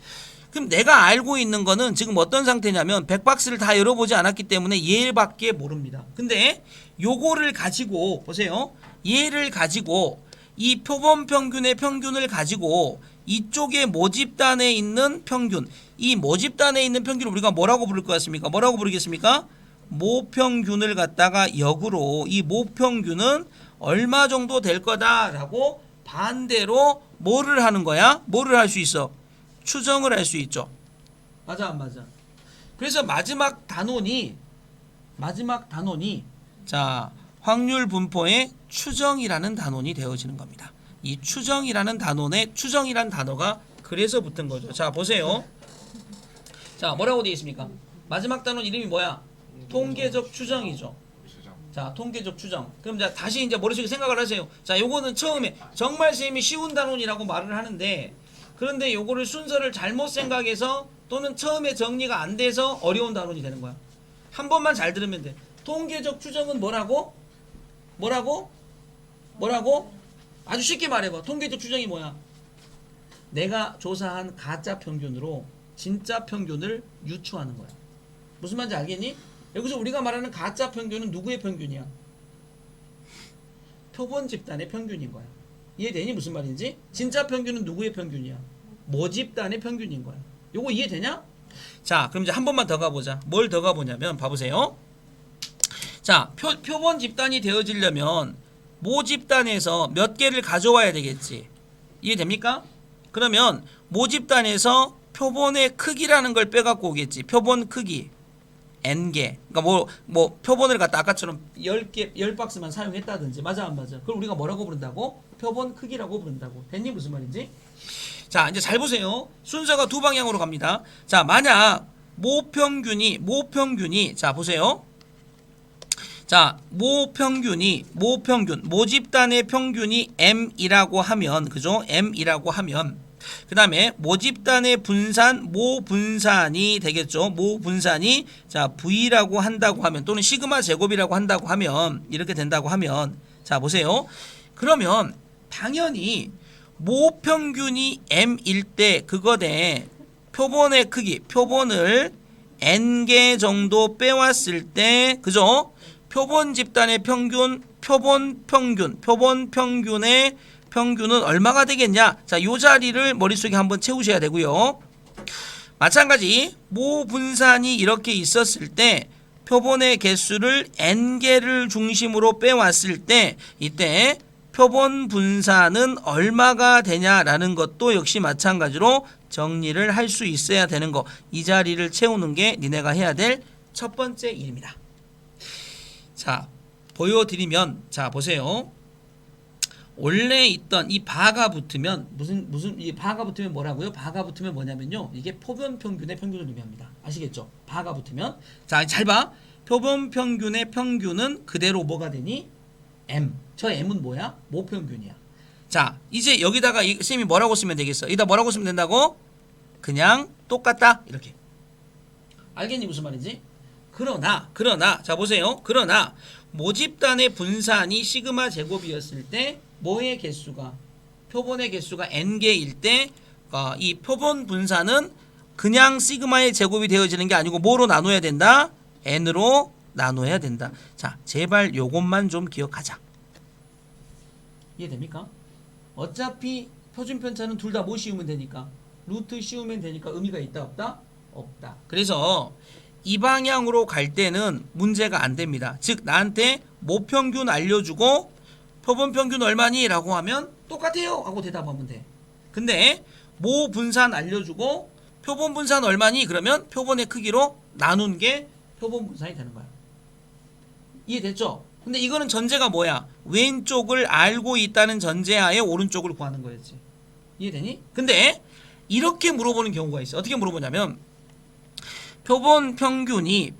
그럼 내가 알고 있는 거는 지금 어떤 상태냐면 100박스를 다 열어보지 않았기 때문에 얘밖에 모릅니다. 근데 요거를 가지고 보세요. 얘를 가지고 이 표본 평균의 평균을 가지고 이쪽에 모집단에 있는 평균, 이 모집단에 있는 평균을 우리가 뭐라고 부를 것 같습니까? 뭐라고 부르겠습니까? 모평균을 갖다가 역으로 이 모평균은 얼마 정도 될 거다라고 반대로 뭐를 하는 거야? 뭐를 할 수 있어? 추정을 할 수 있죠. 맞아 안 맞아? 그래서 마지막 단원이 자, 확률 분포의 추정이라는 단원이 되어지는 겁니다. 이 추정이라는 단어가 그래서 붙은 거죠. 자, 보세요. 자, 뭐라고 되어 있습니까? 마지막 단원 이름이 뭐야? 통계적 추정이죠. 자, 통계적 추정. 그럼 자, 다시 이제 머릿속에 생각을 하세요. 자, 요거는 처음에 정말 쌤이 쉬운 단원이라고 말을 하는데, 그런데 요거를 순서를 잘못 생각해서 또는 처음에 정리가 안 돼서 어려운 단원이 되는 거야. 한 번만 잘 들으면 돼. 통계적 추정은 뭐라고? 아주 쉽게 말해봐. 통계적 추정이 뭐야? 내가 조사한 가짜 평균으로 진짜 평균을 유추하는 거야. 무슨 말인지 알겠니? 여기서 우리가 말하는 가짜 평균은 누구의 평균이야? 표본 집단의 평균인 거야. 이해되니? 무슨 말인지? 진짜 평균은 누구의 평균이야? 모집단의 평균인 거야. 요거 이해되냐? 자, 그럼 이제 한 번만 더 가보자. 뭘 더 가보냐면 봐보세요. 자, 표본 집단이 되어지려면 모집단에서 몇 개를 가져와야 되겠지. 이해됩니까? 그러면 모집단에서 표본의 크기라는 걸 빼갖고 오겠지. 표본 크기 N개. 그러니까 뭐 표본을 갖다 아까처럼 10박스만 사용했다든지. 맞아 안 맞아? 그걸 우리가 뭐라고 부른다고? 표본 크기라고 부른다고. 됐니? 무슨 말인지? 자, 이제 잘 보세요. 순서가 두 방향으로 갑니다. 자, 만약 모평균이 자, 보세요. 자, 모집단의 평균이 M이라고 하면, 그죠? M이라고 하면, 그 다음에 모집단의 모분산이 되겠죠. 모분산이, 자, V라고 한다고 하면, 또는 시그마 제곱이라고 한다고 하면, 이렇게 된다고 하면, 자, 보세요. 그러면, 당연히, 모평균이 M일 때, 그거에 표본의 크기, 표본을 N개 정도 빼왔을 때, 그죠? 표본 집단의 평균, 표본 평균의 평균은 얼마가 되겠냐? 자, 요 자리를 머릿속에 한번 채우셔야 되고요. 마찬가지 모 분산이 이렇게 있었을 때 표본의 개수를 n개를 중심으로 빼왔을 때 이때 표본 분산은 얼마가 되냐라는 것도 역시 마찬가지로 정리를 할 수 있어야 되는 거. 이 자리를 채우는 게 니네가 해야 될 첫 번째 일입니다. 자, 보여드리면 자 보세요. 원래 있던 이 바가 붙으면 무슨 이 바가 붙으면 뭐라고요? 바가 붙으면 뭐냐면요. 이게 표본 평균의 평균을 의미합니다. 아시겠죠? 바가 붙으면 자, 잘 봐. 표본 평균의 평균은 그대로 뭐가 되니? M. 저 M은 뭐야? 모평균이야. 자, 이제 여기다가 쌤이 뭐라고 쓰면 되겠어? 여기다 뭐라고 쓰면 된다고? 그냥 똑같다. 이렇게. 알겠니 무슨 말인지? 그러나 자 보세요. 그러나 모집단의 분산이 시그마 제곱이었을 때 뭐의 개수가 표본의 개수가 n개일 때 이 표본 분산은 그냥 시그마의 제곱이 되어지는 게 아니고 뭐로 나눠야 된다? n으로 나눠야 된다. 자, 제발 요것만 좀 기억하자. 이해됩니까? 어차피 표준 편차는 둘 다 뭐 씌우면 되니까 루트 씌우면 되니까 의미가 있다 없다? 없다. 그래서 이 방향으로 갈 때는 문제가 안 됩니다. 즉 나한테 모평균 알려주고 표본 평균 얼마니? 라고 하면 똑같아요 하고 대답하면 돼. 근데 모 분산 알려주고 표본 분산 얼마니? 그러면 표본의 크기로 나눈 게 표본 분산이 되는 거야. 이해됐죠? 근데 이거는 전제가 뭐야? 왼쪽을 알고 있다는 전제하에 오른쪽을 구하는 거였지. 이해되니? 근데 이렇게 물어보는 경우가 있어. 어떻게 물어보냐면 표본 평균이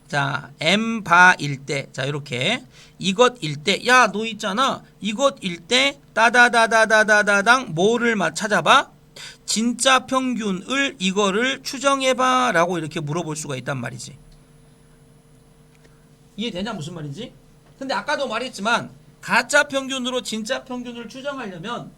자 m바일 때 자 이렇게 이것일 때 야 너 있잖아 이것일 때 따다다다다다당 뭐를 찾아봐? 진짜 평균을 이거를 추정해봐 라고 이렇게 물어볼 수가 있단 말이지. 이해되냐 무슨 말인지? 근데 아까도 말했지만 가짜 평균으로 진짜 평균을 추정하려면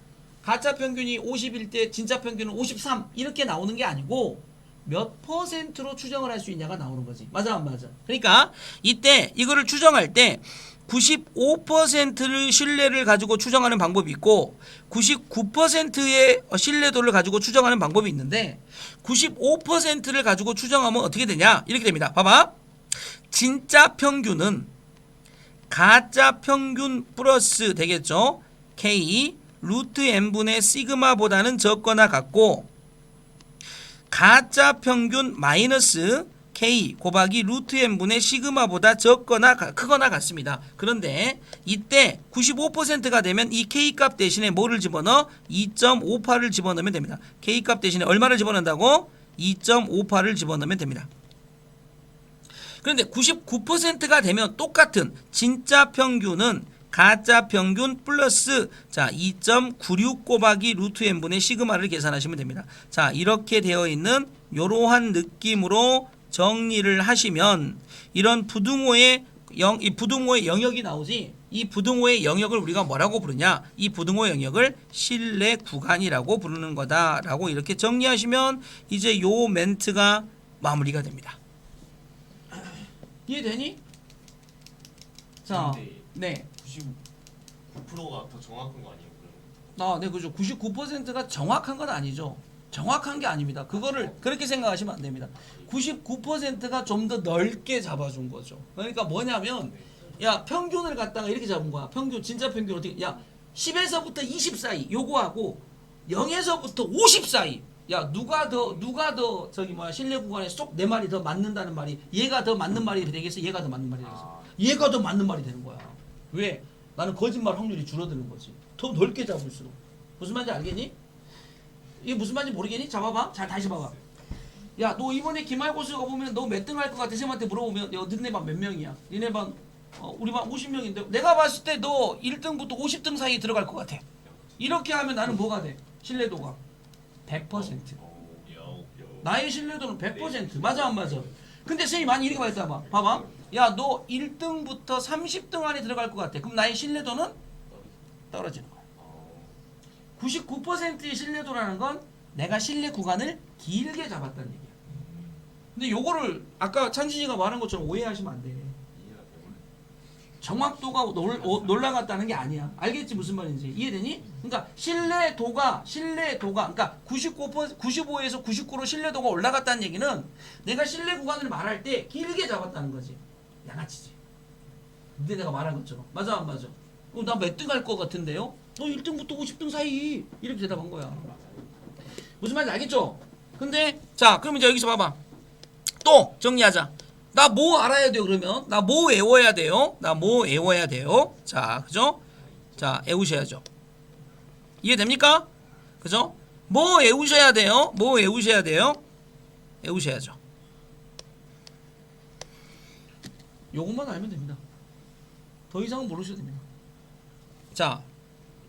가짜 평균이 50일 때 진짜 평균은 53 이렇게 나오는 게 아니고 몇 퍼센트로 추정을 할 수 있냐가 나오는 거지. 맞아 안 맞아? 그러니까 이때 이거를 추정할 때 95%를 신뢰를 가지고 추정하는 방법이 있고 99%의 신뢰도를 가지고 추정하는 방법이 있는데 95%를 가지고 추정하면 어떻게 되냐? 이렇게 됩니다. 봐봐. 진짜 평균은 가짜 평균 플러스 되겠죠? K 루트 n분의 시그마보다는 적거나 같고 가짜 평균 마이너스 K 곱하기 루트 n분의 시그마보다 적거나 크거나 같습니다. 그런데 이때 95%가 되면 이 K 값 대신에 뭐를 집어넣어? 2.58을 집어넣으면 됩니다. K 값 대신에 얼마를 집어넣는다고? 2.58을 집어넣으면 됩니다. 그런데 99%가 되면 똑같은 진짜 평균은 가짜 평균 플러스 자 2.96 곱하기 루트 n분의 시그마를 계산하시면 됩니다. 자 이렇게 되어 있는 이러한 느낌으로 정리를 하시면 이런 부등호의 영역이 나오지. 이 부등호의 영역을 우리가 뭐라고 부르냐? 이 부등호 영역을 신뢰 구간이라고 부르는 거다라고 이렇게 정리하시면 이제 요 멘트가 마무리가 됩니다. 이해되니? 자, 네. 99%가 더 정확한 거 아니에요? 그럼? 네, 그죠. 99%가 정확한 건 아니죠. 정확한 게 아닙니다. 그거를 그렇게 생각하시면 안 됩니다. 99%가 좀 더 넓게 잡아준 거죠. 그러니까 뭐냐면, 야, 평균을 갖다가 이렇게 잡은 거야. 평균, 진짜 평균 어떻게, 야, 10에서부터 20 사이, 요거하고 0에서부터 50 사이. 야, 누가 더 신뢰 구간에 쏙 내 말이 더 맞는다는 말이, 얘가 더 맞는 말이 되겠어? 얘가 더 맞는 말이 되겠어? 얘가 더 맞는 말이 되는 거야. 왜? 나는 거짓말 확률이 줄어드는 거지. 더 넓게 잡을수록. 무슨 말인지 알겠니? 이게 무슨 말인지 모르겠니? 잡아봐. 잘 다시 봐봐. 야, 너 이번에 기말고사 보면 너 몇 등 할 것 같아? 쌤한테 물어보면 야, 너네 반 몇 명이야? 니네 반 우리 반 50명인데 내가 봤을 때 너 1등부터 50등 사이에 들어갈 것 같아. 이렇게 하면 나는 뭐가 돼? 신뢰도가 100%. 나의 신뢰도는 100%. 맞아 안 맞아? 근데 쌤이 많이 이렇게 말했다 봐. 봐봐. 야, 너 1등부터 30등 안에 들어갈 것 같아. 그럼 나의 신뢰도는 떨어지는 거야. 99%의 신뢰도라는 건 내가 신뢰 구간을 길게 잡았다는 얘기야. 근데 요거를 아까 찬진이가 말한 것처럼 오해하시면 안 돼. 정확도가 올라갔다는 게 아니야. 알겠지 무슨 말인지 이해되니? 그러니까 신뢰도가 그러니까 95에서 99로 신뢰도가 올라갔다는 얘기는 내가 신뢰 구간을 말할 때 길게 잡았다는 거지. 양아치지. 근데 내가 말한 것처럼 맞아 안 맞아? 나 몇 등 할 것 같은데요? 너 1등부터 50등 사이 이렇게 대답한 거야. 무슨 말인지 알겠죠? 근데 자 그럼 이제 여기서 봐봐. 또 정리하자. 나 뭐 알아야 돼요 그러면? 나 뭐 외워야 돼요? 나 뭐 외워야 돼요? 자 그죠? 자 외우셔야죠. 이해됩니까? 그죠? 뭐 외우셔야 돼요? 뭐 외우셔야 돼요? 외우셔야죠. 요것만 알면 됩니다. 더 이상은 모르셔도 됩니다. 자,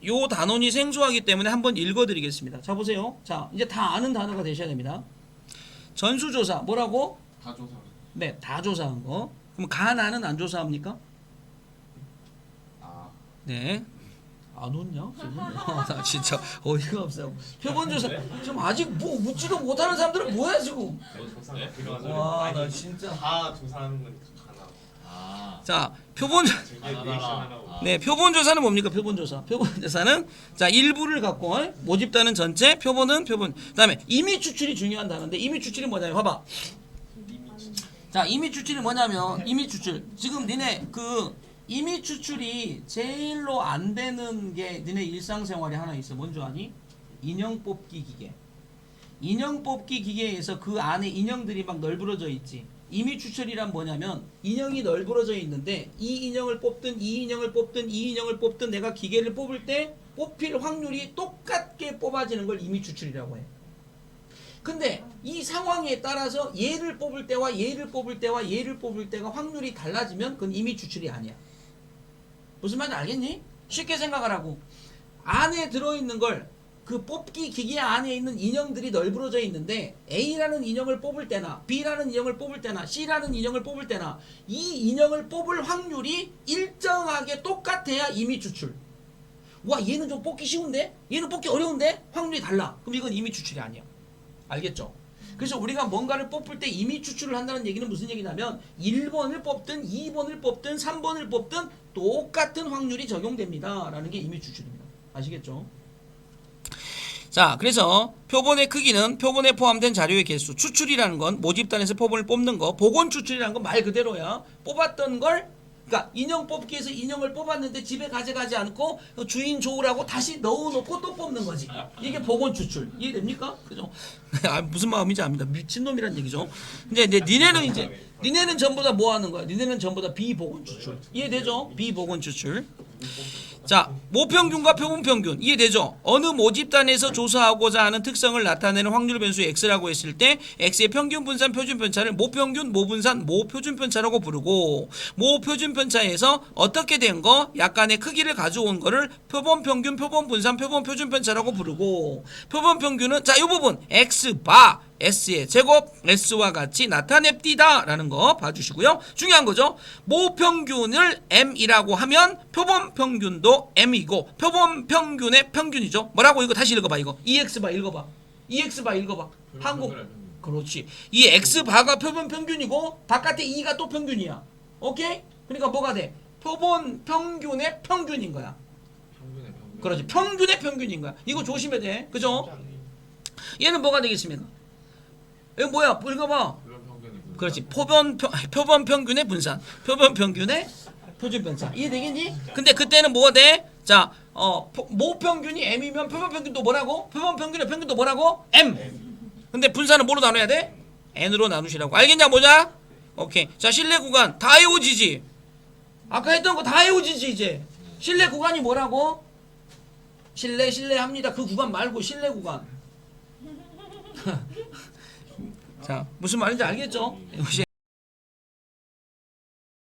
요 단원이 생소하기 때문에 한번 읽어드리겠습니다. 자 보세요. 자 이제 다 아는 단어가 되셔야 됩니다. 전수조사 뭐라고? 다 조사. 네, 다 조사한 거. 그럼 가나는 안 조사합니까? 아. 네. 안 웃냐? 지금? 나 진짜 어이가 없어. 표본조사. 지금 아직 뭐 묻지도 못하는 사람들은 뭐야 지금? 조사가 필요하죠. 와, 나 진짜. 다 조사하는 건 하나. 아. 자, 표본. 저게 리액션 하나고. 네, 표본조사는 뭡니까? 표본조사. 표본조사는 자 일부를 갖고 모집단은 전체, 표본은 표본. 그다음에 임의 추출이 중요한 단어인데 임의 추출이 뭐냐면 봐봐. 자, 임의 추출이 뭐냐면 임의 추출. 지금 니네 그 임의 추출이 제일로 안 되는 게 니네 일상생활에 하나 있어. 뭔지 아니? 인형 뽑기 기계. 인형 뽑기 기계에서 그 안에 인형들이 막 널브러져 있지. 임의 추출이란 뭐냐면 인형이 널브러져 있는데 이 인형을 뽑든 이 인형을 뽑든 이 인형을 뽑든 내가 기계를 뽑을 때 뽑힐 확률이 똑같게 뽑아지는 걸 임의 추출이라고 해. 근데 이 상황에 따라서 얘를 뽑을 때와 얘를 뽑을 때와 얘를 뽑을 때가 확률이 달라지면 그건 임의 추출이 아니야. 무슨 말인지 알겠니? 쉽게 생각하라고. 안에 들어있는 걸 그 뽑기 기계 안에 있는 인형들이 널브러져 있는데 A라는 인형을 뽑을 때나 B라는 인형을 뽑을 때나 C라는 인형을 뽑을 때나 이 인형을 뽑을 확률이 일정하게 똑같아야 임의 추출. 와 얘는 좀 뽑기 쉬운데? 얘는 뽑기 어려운데? 확률이 달라. 그럼 이건 임의 추출이 아니야. 알겠죠? 그래서 우리가 뭔가를 뽑을 때 임의 추출을 한다는 얘기는 무슨 얘기냐면 1번을 뽑든 2번을 뽑든 3번을 뽑든 똑같은 확률이 적용됩니다 라는 게 임의 추출입니다. 아시겠죠? 자, 그래서 표본의 크기는 표본에 포함된 자료의 개수. 추출이라는 건 모집단에서 표본을 뽑는 거. 복원 추출이라는 건 말 그대로야. 뽑았던 걸 그러니까 인형 뽑기에서 인형을 뽑았는데 집에 가져가지 않고 주인 좋으라고 다시 넣어놓고 또 뽑는 거지. 이게 복원 추출. 이해됩니까? 그죠? 아, 무슨 마음인지 압니다. 미친놈이란 얘기죠. 근데 니네는 전부 다 뭐 하는 거야? 니네는 전부 다 비복원 추출. 이해되죠? 비복원 추출. 자, 모평균과 표본평균 이해되죠? 어느 모집단에서 조사하고자 하는 특성을 나타내는 확률 변수 x라고 했을 때 x의 평균 분산 표준 편차를 모평균, 모분산, 모표준 편차라고 부르고 모표준 편차에서 어떻게 된 거 약간의 크기를 가져온 거를 표본평균, 표본분산, 표본표준 편차라고 부르고 표본평균은 자, 이 부분 x바 S의 제곱 S와 같이 나타냅디다 라는 거 봐주시고요. 중요한 거죠. 모평균을 M이라고 하면 표본평균도 M이고 표본평균의 평균이죠. 뭐라고 이거 다시 읽어봐. 이거 EX바 읽어봐. EX바 읽어봐. 한국 그렇지. 이 X바가 표본평균이고 바깥에 E가 또 평균이야. 오케이? 그러니까 뭐가 돼? 표본평균의 평균인 거야. 평균의 평균. 그렇지. 평균의 평균인 거야. 이거 조심해야 돼. 그죠? 얘는 뭐가 되겠습니까? 이거 뭐야? 읽어봐. 그렇지. 표본 평균의 분산. 표본 평균의 표준 편차. 이해되겠니? 근데 그때는 뭐가 돼? 자, 모평균이 M이면 표본 평균도 뭐라고? 표본 평균의 평균도 뭐라고? M. 근데 분산은 뭐로 나눠야 돼? N으로 나누시라고. 알겠냐, 뭐냐? 오케이. 자, 실내 구간 다 외워지지. 아까 했던 거 다 외워지지 이제. 실내 구간이 뭐라고? 실내 합니다. 그 구간 말고 실내 구간. 자, 무슨 말인지 알겠죠?